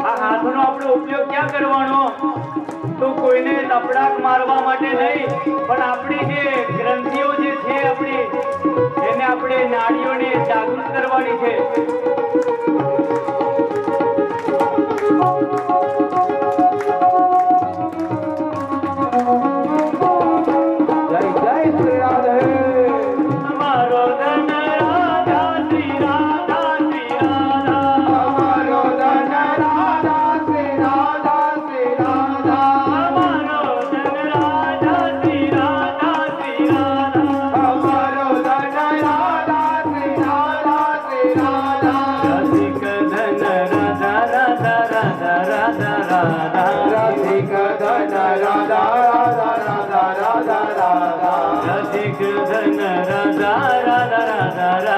આ હાથનો આપણે ઉપયોગ ક્યાં કરવાનો? તો કોઈને લપડાક મારવા માટે નહીં, પણ આપણી જે ગ્રંથિઓ જે છે આપણી, એને આપણે નાડીઓને જાગૃત કરવાની છે. જય જય શ્રી રાધે. અમારો ધન રાધા શ્રી રાધા શ્રી રાધા. અમારો ધન રાધા શ્રી રાધા શ્રી રાધા. અમારો ધન રાધા શ્રી રાધા શ્રી રાધા. અમારો ધન રાધા શ્રી રાધા શ્રી રાધા.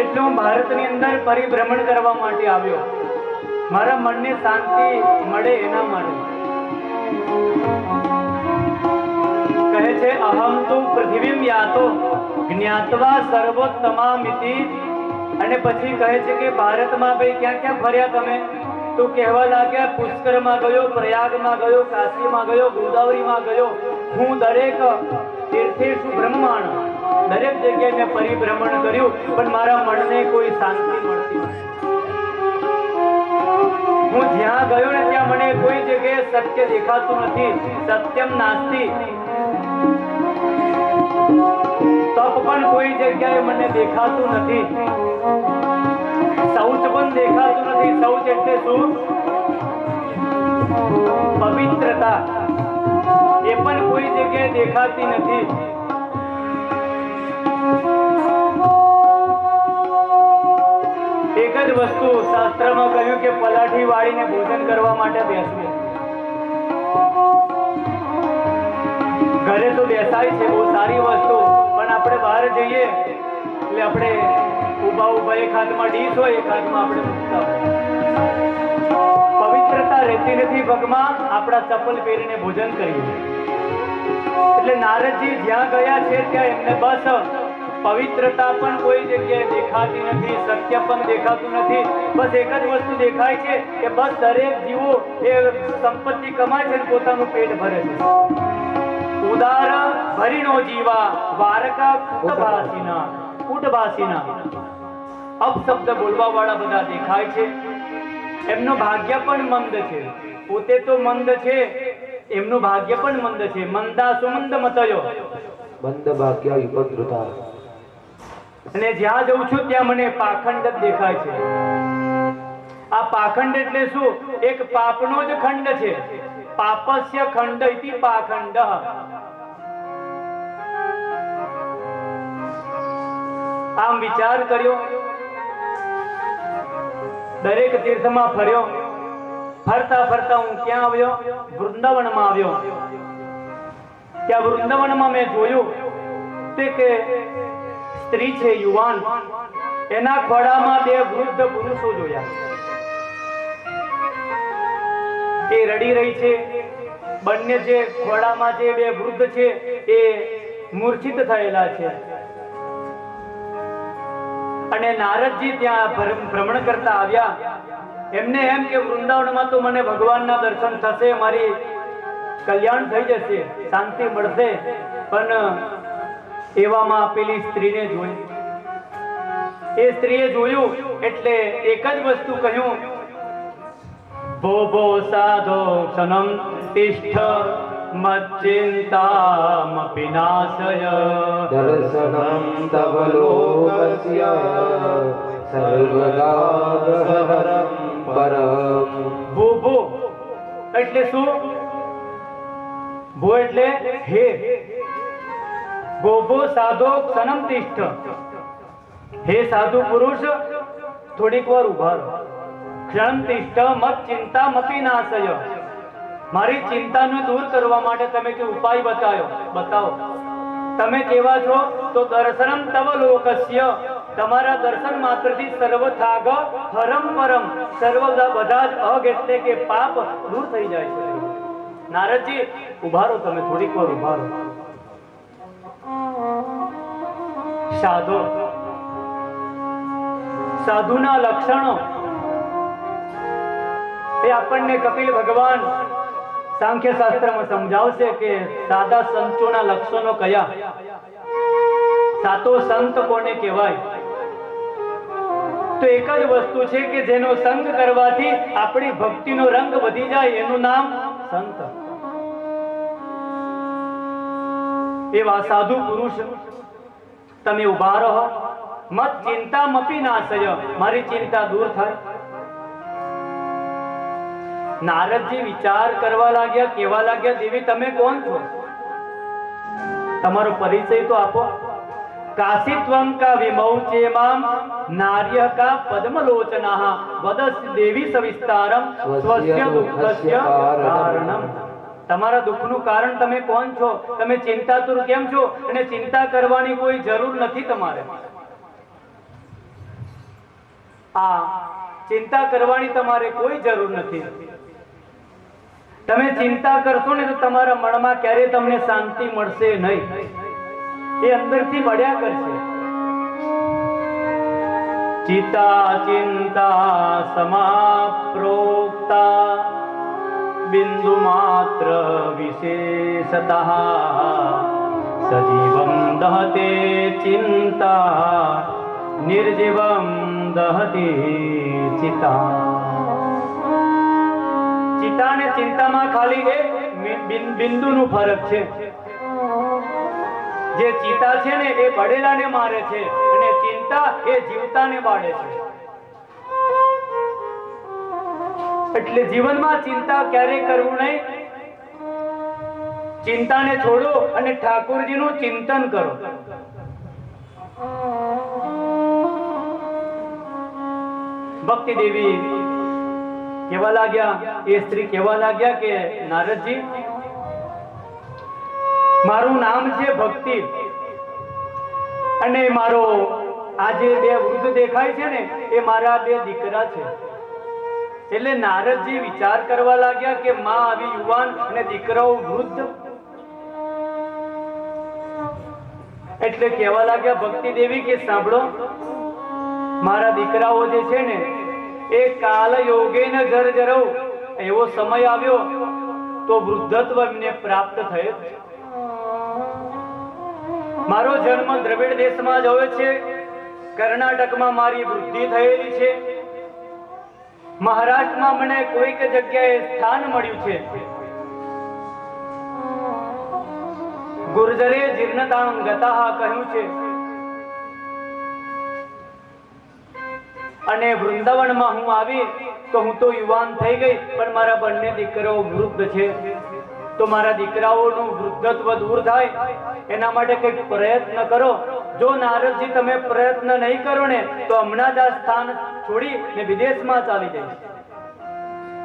એટલે હું ભારતની અંદર પરિભ્રમણ કરવા માટે આવ્યો, મારા મનને શાંતિ મળે એના માટે. કહે છે અહમ તુ પૃથ્વીમ યાતો જ્ઞાત્વા સર્વોત્તમામિતિ. અને પછી કહે છે કે ભારતમાં ભાઈ ક્યાં ક્યાં ફર્યા તમે? તો કહેવા લાગ્યા પુષ્કરમાં ગયો, પ્રયાગમાં ગયો, કાશીમાં ગયો, ગોદાવરીમાં ગયો. હું દરેક તીર્થેષુ બ્રહ્માંડ, દરેક જગ્યાએ મેં પરિભ્રમણ કર્યું, પણ મારા મનને કોઈ શાંતિ મળતી નથી. હું જ્યાં ગયો ને ત્યાં મને કોઈ જગ્યાએ સત્ય દેખાતું નથી. સત્યમ નાસ્તિ. તપ પણ કોઈ જગ્યાએ મને દેખાતું નથી. શૌચ પણ દેખાતું નથી. શૌચ એટલે શું? પવિત્રતા. એ પણ કોઈ જગ્યાએ દેખાતી નથી. એક જ વસ્તુ શાસ્ત્રમાં કહ્યું કે પલાઠી વાળીને ભોજન કરવા માટે બેસવું. ઘરે તો બેસાય છે, બહુ સારી વસ્તુ, પણ આપણે બહાર જઈએ એટલે આપણે ઊભા એક હાથમાં ડીશ હોય, એક હાથમાં આપણે મૂકતા હોય. પવિત્રતા રહેતી નથી પગમાં. આપણા ચપ્પલ પહેરીને ભોજન કરીએ. એટલે નારદજી જ્યાં ગયા છે ત્યાં એમને બસ પવિત્રતા પણ કોઈ જગ્યાએ દેખાતી નથી, સત્ય પણ દેખાતું નથી. બસ એક જ વસ્તુ દેખાય છે કે બસ દરેક જીવો એ સંપત્તિ કમાય છે, પોતાનું પેટ ભરે છે. ઉદાર ભરીનો જીવા વારકા કુટભાસીના. કુટભાસીના અપશબ્દ બોલવા વાળા બધા દેખાય છે. એમનું ભાગ્ય પણ મંદ છે. પોતે તો મંદ છે, એમનું ભાગ્ય પણ મંદ છે. મંદા સુમંદ મતયો. બંધ ભાગ્ય વિપદ્રુતા. અને જ્યાં જઉં છું ત્યાં મને પાખંડ જ દેખાય છે. આ પાખંડ એટલે શું? એક પાપનો જ ખંડ છે. પાપસ્ય ખંડ ઇતિ પાખંડ. આમ વિચાર કર્યો, દરેક તીર્થમાં ફર્યો. ફરતા ફરતા હું ક્યાં આવ્યો? વૃંદાવનમાં આવ્યો. ત્યાં વૃંદાવનમાં મેં જોયું તે કે સ્ત્રી છે, યુવાન, એના ખોળામાં બે વૃદ્ધ પુરુષો જોયા. એ રડી રહી છે. બંને જે ખોળામાં જે બે વૃદ્ધ છે એ મૂર્છિત થયેલા છે. અને નારદજી ત્યાં ભ્રમણ કરતા આવ્યા. એમને એમ કે વૃંદાવનમાં તો મને ભગવાનના દર્શન થશે, મારી કલ્યાણ થઈ જશે, શાંતિ મળશે. પણ એવામાં પેલી સ્ત્રીને જોઈ. એ સ્ત્રીએ જોયું એટલે એક જ વસ્તુ કહ્યું, ભો ભો સાધો ક્ષણમ તિષ્ઠ મચ્ચિંતામપિ નાશય. દર્શનમ તવ લોકસ્ય સર્વગાહરમ પરમ. ભો ભો એટલે શું? ભો એટલે હે. ભો સાધો ક્ષણમ તિષ્ઠ. હે સાધુ પુરુષ, થોડીક વાર ઉભા રહો. ક્ષણમ તિષ્ઠ મત ચિંતા મપી નાશય. મારી ચિંતાને દૂર કરવા માટે તમે કે ઉપાય બતાવો. તમે કેવા છો? તો દર્શનમ તવ લોકસ્ય. તમારા દર્શન માત્રથી સર્વ થાગ હરમ પરમ. સર્વ બધા જ અગ એટલે કે પાપ દૂર થઈ જાય છે. નારદજી ઉભા રહો, તમે થોડીક વાર ઉભા રહો. સાધુના લક્ષણો એ આપણને કપિલ ભગવાન સાંખ્ય શાસ્ત્રમાં સમજાવશે કે સાદા સંતોના લક્ષણો કયા. સાતો સંત કોને કહેવાય? તો એક જ વસ્તુ છે કે જેનો સંગ કરવાથી આપણી ભક્તિનો રંગ વધી જાય, એનું નામ સંત. એવા સાધુ પુરુષ તમે ઉભા રહો. મત ચિંતા મપી નાશય. મારી ચિંતા દૂર થાય. નારદજી વિચાર કરવા લાગ્યા, કેવા લાગ્યા, દેવી તમે કોણ છો? તમારો પરિચય તો આપો. કાશીત્વમ કા વિમૌચેમામ નાર્ય કા પદ્મલોચનાઃ વદસ દેવી સવિસ્તારમ સ્વસ્ય દુઃખસ્ય કારણમ. તમારા દુઃખનું કારણ તમે કોણ છો? તમે ચિંતાતુર કેમ છો? અને ચિંતા કરવાની કોઈ જરૂર નથી તમારે. આ ચિંતા કરવાની તમારે કોઈ જરૂર નથી. તમે ચિંતા કરશો ને તો તમારા મનમાં ક્યારેય તમને શાંતિ મળશે નહીં, એ અંદરથી બળ્યા કરશે. ચિતા ચિંતા સમાપ્રોક્તા બિંદુ માત્ર વિશેષતઃ સજીવમ દહતે ચિંતા નિર્જીવમ દહતે ચિતા. ચિતા અને ચિંતામાં ખાલી એક બિંદુનું ફરક છે. જે ચિતા છે ને એ બળેલાને મારે છે અને ચિંતા એ જીવતાને બાળે છે. એટલે જીવનમાં ચિંતા ક્યારેય કરવું નહીં. ચિંતાને છોડો અને ઠાકોરજીનું ચિંતન કરો. ભક્તિ દેવી કેવા લાગ્યા, એ સ્ત્રી કેવા લાગ્યા કે નારદજી, મારું નામ છે ભક્તિ અને મારો આ જે બે વૃદ્ધ દેખાય છે ને એ મારા બે દીકરા છે. એટલે નારદજી વિચાર કરવા લાગ્યા કે માં આવી યુવાન અને દીકરાઓ વૃદ્ધ. એટલે કહેવા લાગ્યા ભક્તિ દેવી કે સાંભળો, મારા દીકરાઓ જે છે ને એ કાલ યોગેન જર્જરૌ, એવો સમય આવ્યો તો વૃદ્ધત્વ એમને પ્રાપ્ત થયો. મારો જન્મ દ્રવિડ દેશમાં જ હોય છે. કર્ણાટકમાં મારી વૃદ્ધિ થયેલી છે. મહારાષ્ટ્રમાં મને કોઈક જગ્યાએ સ્થાન મળ્યું છે. ગુર્જરે જીર્ણતાં ગતાઃ કહ્યું છે. અને વૃંદાવનમાં હું આવી તો હું તો યુવાન થઈ ગઈ, પણ મારા બંને દીકરાઓ વૃદ્ધ છે. તો મારા દીકરાઓનું વૃદ્ધત્વ દૂર થાય એના માટે કંઈક પ્રયત્ન કરો. જો નારદજી તમે પ્રયત્ન નહીં કરો ને તો હમણાં જ આ સ્થાન છોડી ને વિદેશમાં ચાલી જઈશ.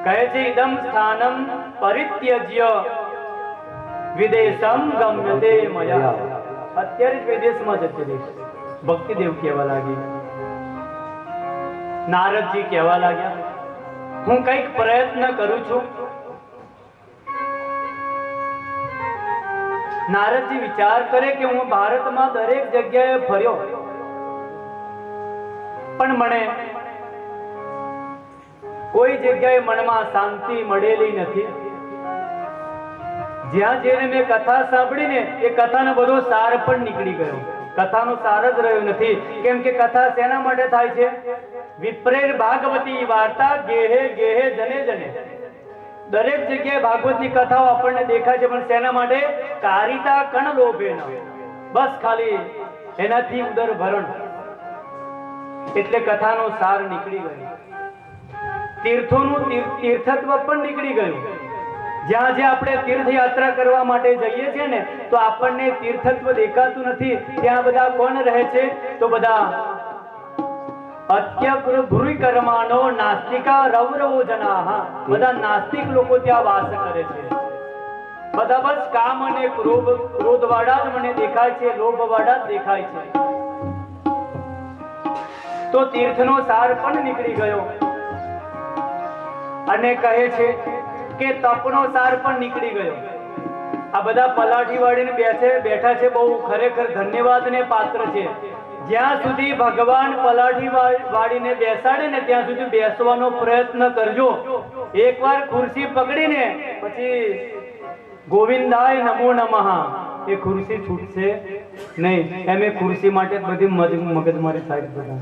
કહે છે ઇદમ સ્થાનમ પરિત્યજ્ય વિદેશમ ગમ્યતે મયા. અત્યારે જ વિદેશમાં જતી રહીશ. ભક્તિદેવ કહેવા લાગી, નારદજી કહેવા લાગ્યા, હું કંઈક પ્રયત્ન કરું છું. નારદજી વિચાર કરે કે હું ભારતમાં દરેક જગ્યાએ ફર્યો પણ મને કોઈ જગ્યાએ મનમાં શાંતિ મળેલી નથી. જ્યાં જઈને મેં કથા સાંભળીને એ કથાનો બધો સાર પણ નીકળી ગયો. કથાનો સાર જ રહ્યો નથી. કેમ કે કથા શેના માટે થાય છે? વિપ્રેર ભાગવતી વાર્તા ગેહે ગેહે જને જને. દરેક જગ્યાએ ભાગવતની કથાઓ આપણને દેખાય છે, પણ શેના માટે? કારિતા કણ લોભેન, બસ ખાલી એનાથી ઉદર ભરણ. એટલે કથાનો સાર નીકળી ગયો. તીર્થોનું તીર્થત્વ પણ નીકળી ગયું. જ્યાં જ્યાં આપણે તીર્થયાત્રા કરવા માટે જઈએ છીએ ને તો આપણને તીર્થત્વ દેખાતું નથી. ત્યાં બધા કોણ રહે છે? તો બધા અત્યગૃહી કર્માનો નાસ્તિકા રૌરવો જનાહ. બધા નાસ્તિક લોકો ત્યાં વાસ કરે છે. બધા બસ કામ અને ક્રોધ વાળા જ મને દેખાય છે, લોભ વાળા જ દેખાય છે. તો તીર્થનો સાર પણ નીકળી ગયો. અને કહે છે કે તપનો સાર પણ નીકળી ગયો. આ બધા પલાઠી વાળીને બેઠા છે, બહુ ખરેખર ધન્યવાદને પાત્ર છે. જ્યાં સુધી ભગવાન પલાઠી વાળીને બેસાડે ને ત્યાં સુધી બેસવાનો પ્રયત્ન કરજો. એકવાર ખુરશી પકડીને પછી ગોવિંદાય નમો નમઃ, એ ખુરશી છૂટશે નહીં. એમ એ ખુરશી માટે બધી મગજમારી થાય બધા.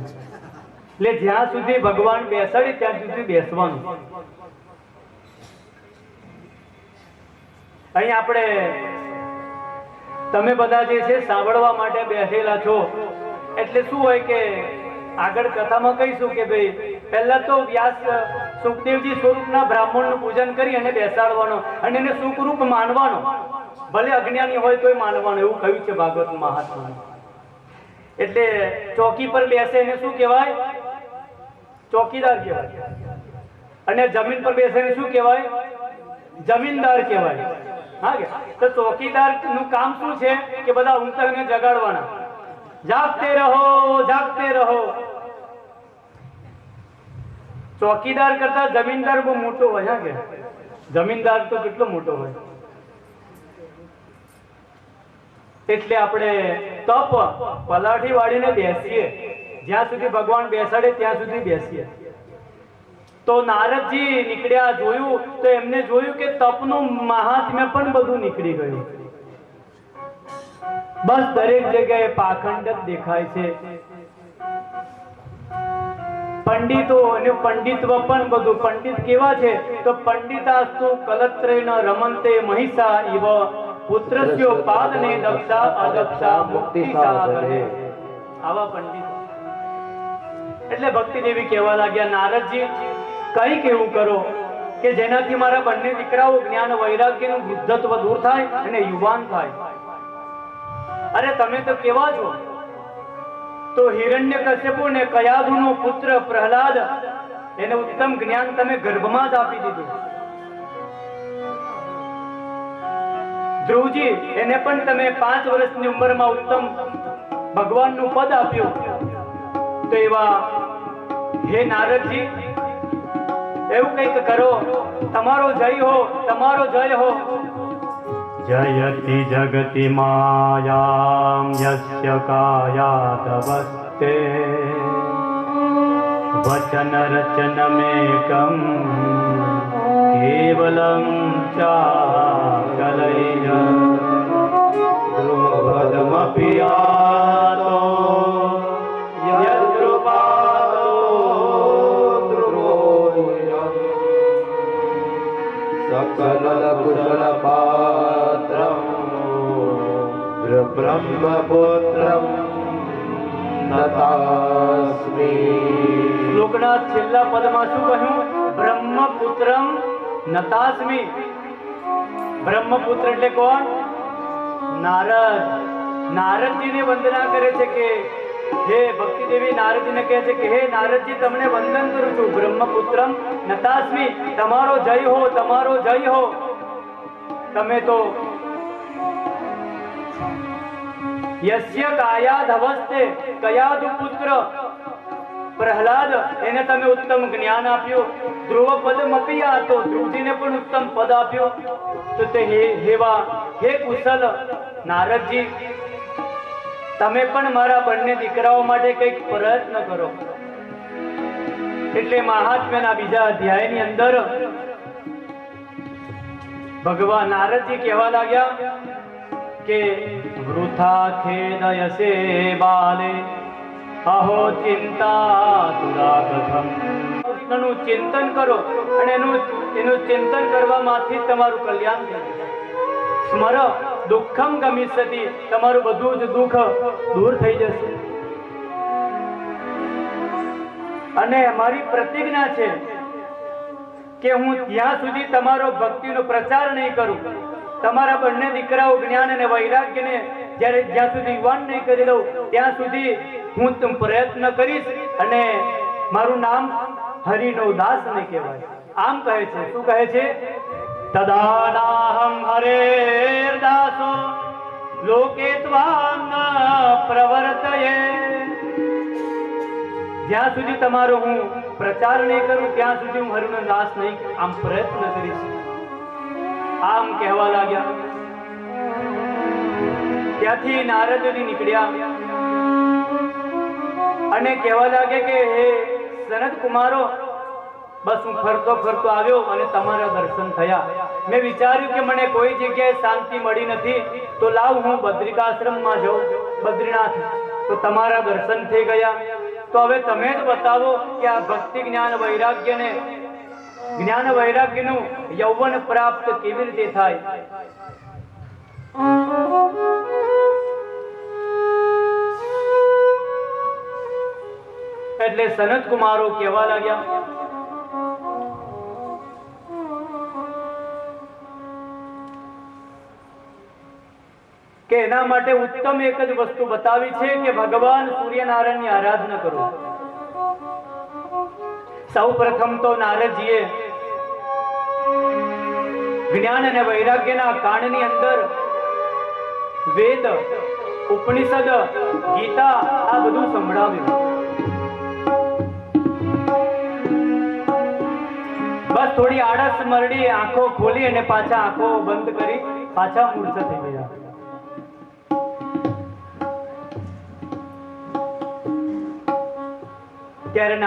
એટલે જ્યાં સુધી ભગવાન બેસાડે ત્યાં સુધી બેસવાનું. અહીં આપણે તમે બધા જે છે સાંભળવા માટે બેસેલા છો. એટલે શું હોય કે આગળ કથામાં કહીશું કે ભાઈ પહેલા તો વ્યાસ સુખદેવજી સ્વરૂપના બ્રાહ્મણનું પૂજન કરી અને બેસાડવાનો અને એને સુખરૂપ માનવાનો. ભલે અજ્ઞાની હોય તોય માનવાનો, એવું કહ્યું છે ભાગવત મહાત્મામાં. એટલે ચોકી પર બેસે એને શું કહેવાય? ચોકીદાર કહેવાય. અને જમીન પર બેસે એને શું કહેવાય? જમીનદાર કહેવાય. હા કે તો ચોકીદાર નું કામ શું છે કે બધા ઊંઘતા જગાડવાના. જાગતે રહો, જાગતે રહો. ચોકીદાર કરતા જમીનદાર બહુ મોટો હોય હા કે જમીનદાર તો કેટલો મોટો હોય. એટલે આપણે તપ પલાઠી વાળીને બેસીએ, જ્યાં સુધી ભગવાન બેસાડે ત્યાં સુધી બેસીએ. તો નારદજી નીકળ્યા, જોયું તો એમને જોયું કે તપનું મહાત્મ્ય પણ બધું નીકળી ગયું. બસ દરેક જગ્યાએ પાખંડ જ દેખાય છે. પંડિતો અને પંડિતવ પણ બધું પંડિત કેવા છે તો પંડિતાસ્તુ કલત્રેન રમંતે મહિષા ઇવ પુત્રસ્યો પાદને દક્ષા અદક્ષા મુક્તિ સાગરે. આવા પંડિત. એટલે ભક્તિ દેવી કહેવા લાગ્યા, નારદજી કઈક એવું કરો કે જેનાથી મારા બંને દીકરાઓ જ્ઞાન વૈરાગ્યનું વૃદ્ધત્વ દૂર થાય અને યુવાન થાય. અરે તમે તો કેવા છો? તો હિરણ્યકશ્યપુ ને કયાધુનો પુત્ર પ્રહલાદ, એને ઉત્તમ જ્ઞાન તમે ગર્ભમાં જ આપી દીધું. ધ્રુવજી, એને પણ તમે 5 વર્ષની ઉંમરમાં ઉત્તમ ભગવાનનું પદ આપ્યું. તો એવા હે નારદજી, એવું કંઈક કરો. તમારો જય હો, તમારો જય હો. જયતિ જગતિ માયામ યસ્ય કાયાદવસ્તે વચન રચનમેકમ કેવલમ ચાકલૈય ધ્રુવદમપિ યાતો યદ્રુપાદો ધ્રુવોયમ सकल कुशल पात्रम ब्रह्मपुत्रम नतास्मि. શ્લોકના છેલ્લા પદમાં શું કહ્યું? બ્રહ્મપુત્રમ નતાસ્મિ. બ્રહ્મપુત્ર એટલે કોણ? નારદ. નારદજીને વંદના કરે છે કે હે ભક્તિ દેવી નારદજીને કહે છે કે હે નારદજી, તમને વંદન કરું છું. બ્રહ્મપુત્રમ નતાસ્મિ, તમારો જય હો, તમારો જય હો. તમે તો યસ્ય કાયાધવસ્તે, કયાદુ પુત્ર પ્રહલાદ, એને તમે ઉત્તમ જ્ઞાન આપ્યું. ધ્રુવ પદમપી આતો, ધ્રુવજીને પણ ઉત્તમ પદ આપ્યું. તો તે હે કુશલ નારદજી, તમે પણ મારા બંને દીકરાઓ માટે કંઈક પ્રયત્ન કરો. એટલે મહાત્મ્યના બીજા અધ્યાયની અંદર ભગવાન નારદજી કહેવા લાગ્યા કે વૃથા ખેદયસે બાલે અહો ચિંતા તુરાગતમ. કૃષ્ણનું ચિંતન કરો અને એનું ચિંતન કરવામાંથી તમારું કલ્યાણ થશે. સ્મર દુઃખમ ગમિષ્યતિ, તમારું બધું જ દુઃખ દૂર થઈ જશે. અને અમારી પ્રતિજ્ઞા છે કે હું ત્યાં સુધી તમારો ભક્તિનો પ્રચાર નહીં કરું, તમારા બંને દીકરાઓ જ્ઞાન અને વૈરાગ્યને જ્યાં સુધી યુવાન નહીં કરી દઉં ત્યાં સુધી હું પ્રયત્ન કરીશ અને મારું નામ હરિનો દાસ નહીં કહેવાય. આમ કહે છે. શું કહે છે? તદાનાહમ હરેર્દાસો લોકે ત્વામ ન પ્રવર્તયે. જ્યાં સુધી તમારો હું પ્રચાર નહીં કરું ત્યાં સુધી હું હરિનો દાસ નહીં, આમ પ્રયત્ન કરીશ. આમ કહેવા લાગ્યા. ત્યાંથી નારદજી નીકળ્યા અને કહેવા લાગે કે હે સનત કુમારો, બસ હું ફરતો ફરતો આવ્યો અને તમારા દર્શન થયા. મેં વિચાર્યું કે મને કોઈ જગ્યાએ શાંતિ મળી નથી, તો લાવ હું બદ્રિકાશ્રમમાં જાઉં, બદ્રીનાથ. તો તમારા દર્શન થઈ ગયા. તો હવે તમે જ બતાવો કે આ ભક્તિ જ્ઞાન વૈરાગ્યનું યૌવન પ્રાપ્ત કેવી રીતે થાય. એટલે સનત કુમારો કહેવા લાગ્યા કે એના માટે ઉત્તમ એક જ વસ્તુ બતાવી છે કે ભગવાન સૂર્યનારાયણની આરાધના કરો. સૌ પ્રથમ તો નારદજીએ જ્ઞાન અને વૈરાગ્યના કાંડની અંદર વેદ, ઉપનિષદ, ગીતા આ બધું સંભળાવ્યું. થોડી આળસ મરડી આંખો ખોલી અને પાછા આંખો બંધ કરી પાછા મૂર્છ થઈ ગયા. ત્યારે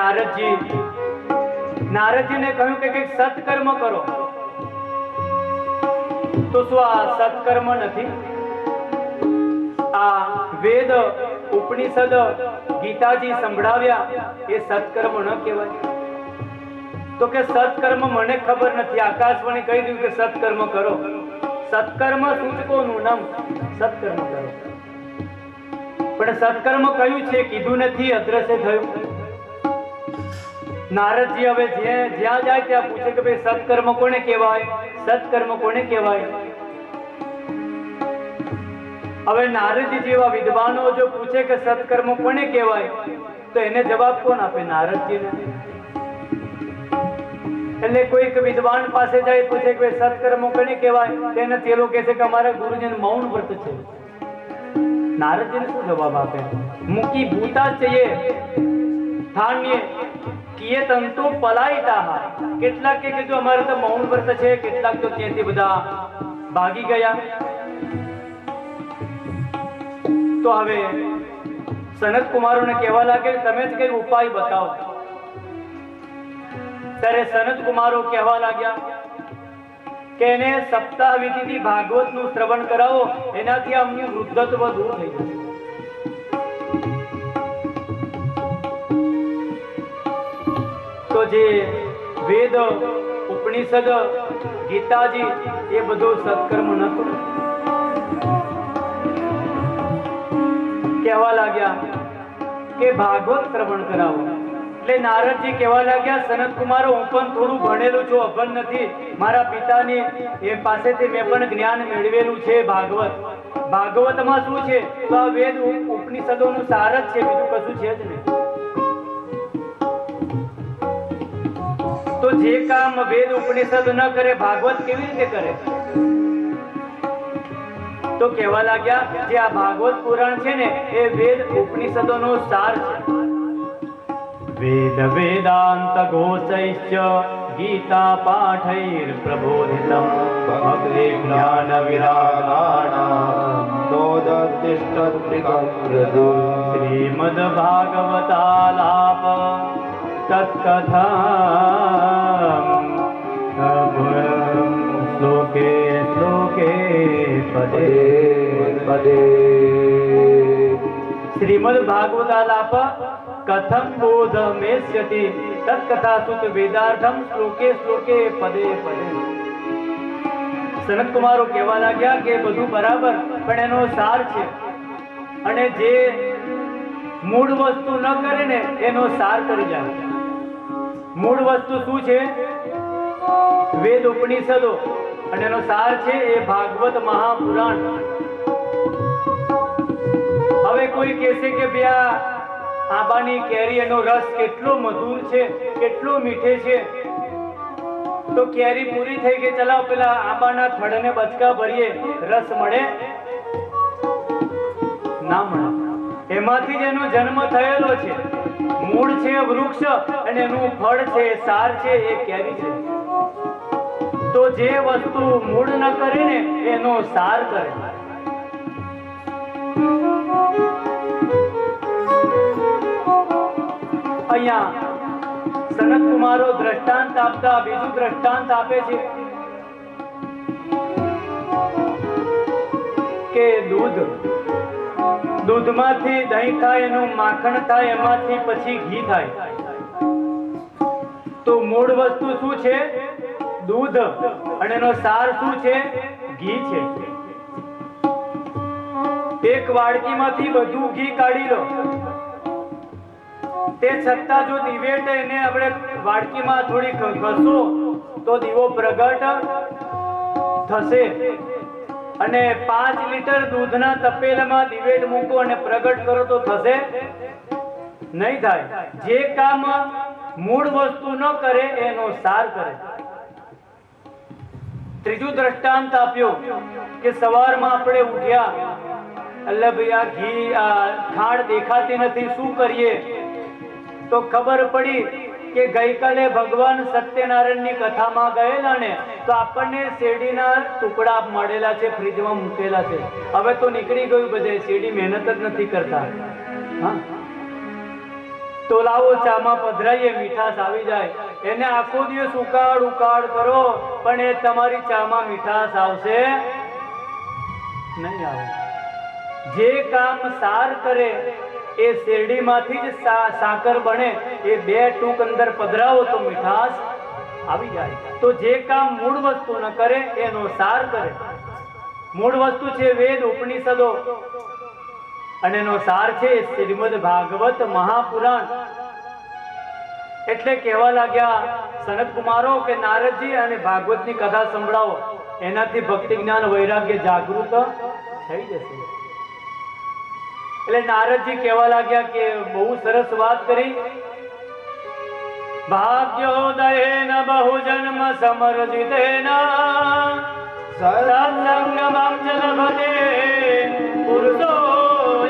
નારદજીને કહ્યું કે કંઈક સત્કર્મ કરો. તો શું આ સત્કર્મ નથી? આ વેદ ઉપનિષદ ગીતાજી સંભળાવ્યા એ સત્કર્મ ન કહેવાય? તો કે સત્કર્મ મને ખબર નથી, આકાશવાણી કહી દીધું કે સત્કર્મ કરો. સત્કર્મ સૂચકોનું નામ સત્કર્મ કરો. પણ સત્કર્મ કયું છે કીધું નથી, અદ્રશ્ય થયું. નારદજી હવે જ્યાં જાય ત્યાં પૂછે કે ભાઈ સત્કર્મ કોને કહેવાય? સત્કર્મ કોને કહેવાય? હવે નારદજી જેવા વિદ્વાનો જો પૂછે કે સત્કર્મ કોને કહેવાય, તો એને જવાબ કોણ આપે? નારદજીને. એટલે કોઈક વિદ્વાન પાસે જાય પૂછે કે સત્કર્મ કોને કહેવાય, તેને તે લોકો કહે છે કે અમારા ગુરુજીને મૌન વ્રત છે. નારદજીને શું જવાબ આપે? મુકી ભૂતા ચયે થાન્ય કિયે તંતુ પલાયતા. કેટલાક કે કીધું અમારે તો મૌન વ્રત છે, કેટલાક તો ત્યાંથી બધા ભાગી ગયા. તો હવે સનત કુમારોને કહેવા લાગે તમે જ કઈ ઉપાય બતાવો. ત્યારે સનત કુમારો કહેવા લાગ્યા કે એને સપ્તાહ વિધિથી ભાગવત નું શ્રવણ કરાવો, એનાથી આમનું વૃદ્ધત્વ દૂર થઈ જશે. તો જે વેદ ઉપનિષદ ગીતાજી એ બધું સત્કર્મ નતું. કહેવા લાગ્યા કે ભાગવત શ્રવણ કરાવો. એટલે નારદજી કહેવા લાગ્યા સનત કુમારો હું પણ થોડું ભણેલું છું, અભણ નથી. મારા પિતાની એ પાસેથી મેં પણ જ્ઞાન મેળવેલું છે. ભાગવતમાં શું છે? તો આ વેદ ઉપનિષદોનું સાર જ છે, બીજું કશું છે જ નહીં. તો જે કામ વેદ ઉપનિષદ ન કરે ભાગવત કેવી રીતે કરે? તો કહેવા લાગ્યા જે આ ભાગવત પુરાણ છે ને એ વેદ ઉપનિષદોનો સાર છે. વેદ વેદાંત ઘોષૈશ્ચ ગીતા પાઠૈર પ્રબોધિતમ ભક્તિ જ્ઞાન વિરાગાણાં નોદતિષ્ઠત્રિકમૃદુ શ્રીમદ ભાગવતાલાપ તત્કથા શ્લોકે શ્લોકે પદે પદે. શ્રીમદ ભાગવતાલાપ કથમ બોધમેષ્યતિ તત્કથા સુત વેદાર્થમ શ્લોકે શ્લોકે પદે પદે. સનત કુમારો કહેવા લાગ્યા કે બધું બરાબર, પણ એનો સાર છે. અને જે મૂળ વસ્તુ ન કરે ને એનો સાર કરી જાય. મૂળ વસ્તુ શું છે? વેદ ઉપનિષદો, અને એનો સાર છે એ ભાગવત મહાપુરાણ. હવે કોઈ કહેશે કે ભાઈ આંબાની કેરી એનો રસ કેટલો મધુર છે, કેટલો મીઠે છે. તો કેરી પૂરી થઈ ગઈ, ચલાવ પેલા આંબાના થડને બચકા ભરીએ, રસ મળે? ના મળે. એમાંથી જ એનો જન્મ થયેલો છે. મૂળ છે વૃક્ષ અને એનું ફળ છે, સાર છે એ કેરી છે. તો જે વસ્તુ મૂળ ન કરે ને એનો સાર કરે. અહીંયા સનત કુમારો દ્રષ્ટાંત આપતા બીજું દ્રષ્ટાંત આપે છે કે દૂધમાંથી દહીં થાય, એનું માખણ થાય, એમાંથી પછી ઘી થાય. તો મૂળ વસ્તુ શું છે? દૂધ. અને એનો સાર શું છે? ઘી છે. એક વાડકીમાંથી બધું ઘી કાઢી લો, તે છતાં જો દિવેટ એને આપણે વાડકીમાં થોડી ઘસો તો દીવો પ્રગટ થશે. અને 5 લીટર દૂધના તપેલામાં દિવેટ મૂકો અને પ્રગટ કરો તો થશે નહીં થાય. જે કામ મૂળ વસ્તુ ન કરે એનો સાર કરે. ત્રીજું દ્રષ્ટાંત આપ્યું કે સવારમાં આપણે ઉઠ્યા એટલે ભાઈ આ ઘી આ ખાંડ દેખાતી નથી, શું કરીએ? તો ખબર પડી કે ગઈકાલે ભગવાન સત્યનારાયણની કથામાં ગયેલા ને તો આપણને શેરડીના ટુકડા મળેલા છે, ફ્રીજમાં મૂકેલા છે. હવે તો નીકળી ગયું બધે, શેરડી મહેનત જ નથી કરતા. હા, તો લાવો ચામાં પધરાઈએ, મીઠાશ આવી જાય. એને આખો દિવસ ઉકાળ ઉકાળ કરો પણ એ તમારી ચામાં મીઠાશ આવશે નહીં આવે. જે કામ સાર કરે એ શેરડીમાંથી જ સાકર બને. એ બે ટૂંક અંદર પધરાવો તો મીઠાશ આવી જાય. તો જે કામ મૂળ વસ્તુ ન કરે એનો સાર કરે. મૂળ વસ્તુ છે વેદ ઉપનિષદો અને એનો સાર છે શ્રીમદ ભાગવત મહાપુરાણ. એટલે કહેવા લાગ્યા સનત કુમારો કે નારદજી અને ભાગવતની કથા સંભળાવો, એનાથી ભક્તિ જ્ઞાન વૈરાગ્ય જાગૃત થઈ જશે. એટલે નારદજી કહેવા લાગ્યા કે બહુ સરસ વાત કરી. ભાગ્યોદયેન બહુ જન્મ સમર્જિતેન સત્સંગમં ચ લભતે પુરુષો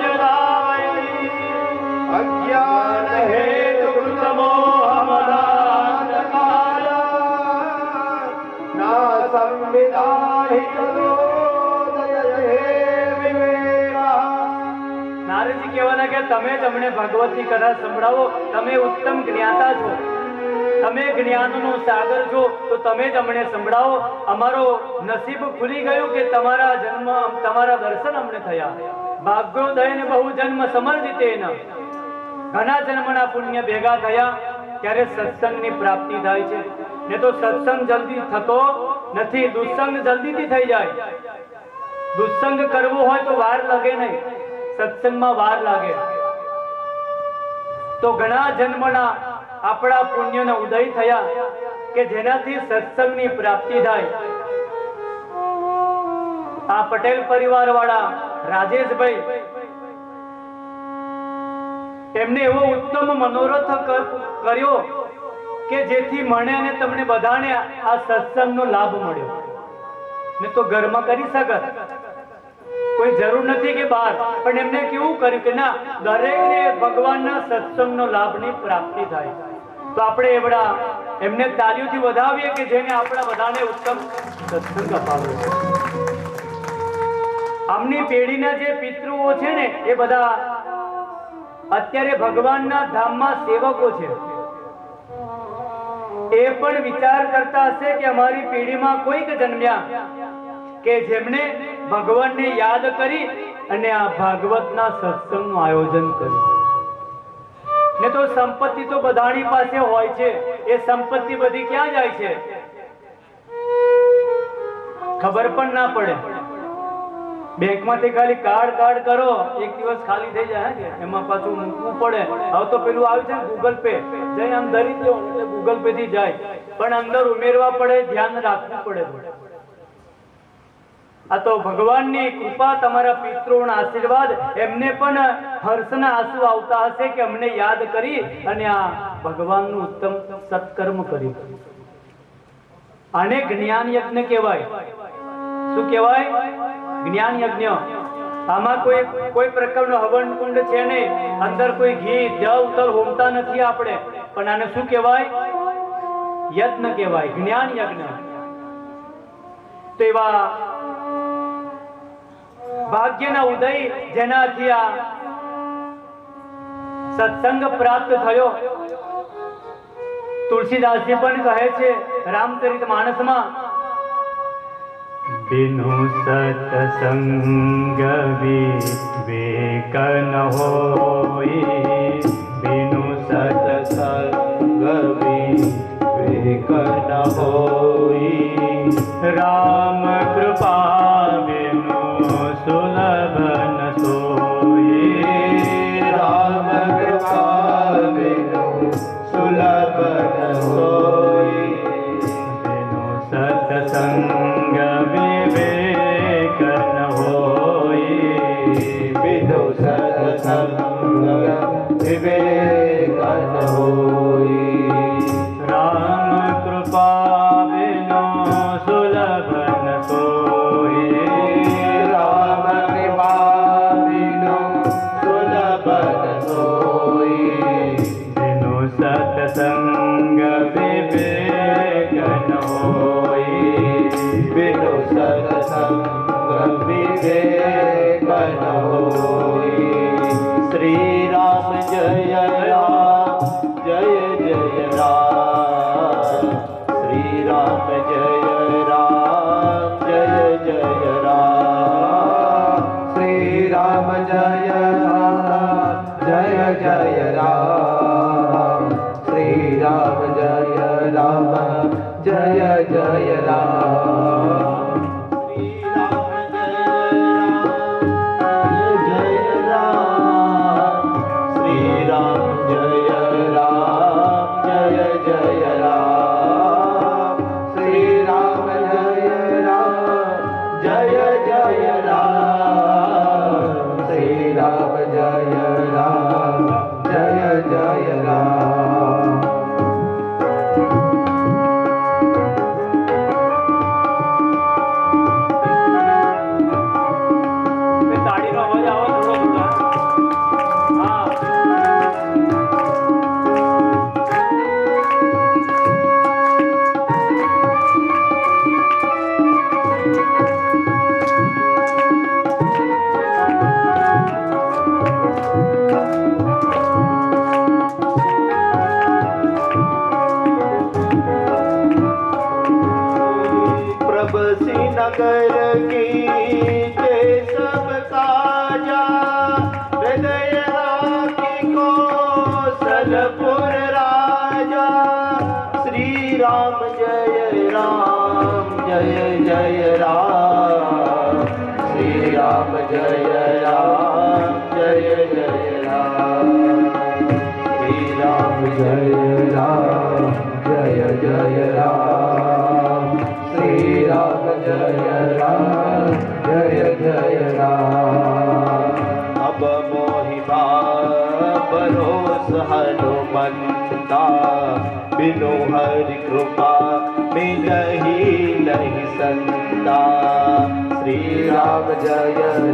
યદાવયતિ અજ્ઞાન હેતુ કૃતમોહમદાનકાલ ના સંવિદાહિતોદયતે વિવેકા. નારદજી કહેવા લાગ્યા તમે જ અમને ભગવતની કથા સંભળાવો. તમે ઉત્તમ જ્ઞાતા છો, તમે જ્ઞાનનો સાગર છો, તો તમે જ અમને સંભળાવો. અમારો નસીબ ખુલી ગયું કે તમારા જન્મ, તમારા દર્શન અમને થયા. ભાગ્યોદયને બહુ જન્મ સમર્જિતેન, ઘણા જન્મના પુણ્ય ભેગા થયા ત્યારે સત્સંગની પ્રાપ્તિ થાય છે. ને તો સત્સંગ જલ્દી થતો નથી, દુસ્સંગ જલ્દીથી થઈ જાય. દુસ્સંગ કરવો હોય તો વાર લાગે નહીં, સત્સંગમાં વાર લાગે. તો ઘણા જન્મના આપણા પુણ્યનો ઉદય થયા કે જેનાથી સત્સંગની પ્રાપ્તિ થાય. આ પટેલ પરિવાર વાળા રાજેશભાઈ, એમને એવો ઉત્તમ મનોરથ કર્યો કે જેથી મને અને તમને બધાને આ સત્સંગનો લાભ મળ્યો. ને તો ઘરમાં કરી શકત, કોઈ જરૂર નથી કે બહાર, પણ એમને કેવું કર્યું કે ના, દરેકને ભગવાનના સત્સંગનો લાભની પ્રાપ્તિ થાય. તો આપણે એવડા એમને તાળીઓથી વધાવીએ કે જેને આપણા બધાને ઉત્તમ સત્સંગ અપાવ્યો. આમની પેઢીના જે પિતૃઓ છે ને એ બધા અત્યારે ભગવાનના ધામમાં સેવકો છે. એ પણ વિચાર કરતા હશે કે અમારી પેઢીમાં કોઈક જન્મ્યા કે જેમને ભગવાનને યાદ કરી અને આ ભાગવતના સત્સંગનું આયોજન કર્યું. ને તો સંપત્તિ તો બધાની પાસે હોય છે, એ સંપત્તિ બધી ક્યાં જાય છે ખબર પણ ના પડે. બેંકમાંથી ખાલી કાર્ડ કરો, એક દિવસ ખાલી થઈ જાય કે એમાં પાછું મૂકવું પડે. હવે તો પેલું આવ્યું છે ગૂગલ પે, જઈ આમ ધરી દો એટલે ગૂગલ પે થી જાય, પણ અંદર ઉમેરવા પડે, ધ્યાન રાખવું પડે. આ તો ભગવાનની કૃપા, તમારા પિતૃઓના આશીર્વાદ, એમને પણ હર્ષના આંસુ આવતા હશે કે અમને યાદ કરી અને આ ભગવાનનું ઉત્તમ સત્કર્મ કર્યું. આને જ્ઞાન યજ્ઞ કહેવાય. શું કહેવાય? જ્ઞાન યજ્ઞ. આમાં કોઈ પ્રકારનો હવન કુંડ છે નહીં, અંદર કોઈ ઘી જવ તલ હોમતા નથી આપણે, પણ આને શું કહેવાય? યજ્ઞ કહેવાય, જ્ઞાન યજ્ઞ. તો એવા ભાગ્યના ઉદય જેનાથી આ સત્સંગ પ્રાપ્ત થયો. તુલસીદાસજી પણ કહે છે રામચરિત માનસમાં, बिनु सत्संग विवेक न होई, बिनु सत्संग विवेक न होई, राम कृपा बिनु सुलभ न सोई, રામ કૃપા બિનુ સુલભ ન સોઈ, बिनु सत्संग विवेक न होई, બિનુ સત્સંગ વિવેક ન હોઈ, राम कृपा बिनु सुलभ न सोई, રામ કૃપા બિનુ સુલભ ન સોઈ, बिनु सत्संग श्री राम जय राम जय जय राम श्री राम जय राम जय जय राम श्री राम जय राम जय जय राम श्री राम जय राम जय जय राम श्री राम जय राम श्री राम जय राम जय जय राम श्री राम जय राम जय जय राम श्री राम जय राम जय जय राम તાળીનો અવાજ આવો થોડો થોડો હા प्रभसी नगर की जय सब काजा हृदय राखी को सलपुर राजा श्री राम जय जय राम श्री राम जय जय जय राम श्री राम जय जय राम श्री राम जय जय जय राम अब मोहि भरोस हनुमंता बिनु हरि कृपा मिलहि नहीं संता श्री राम जय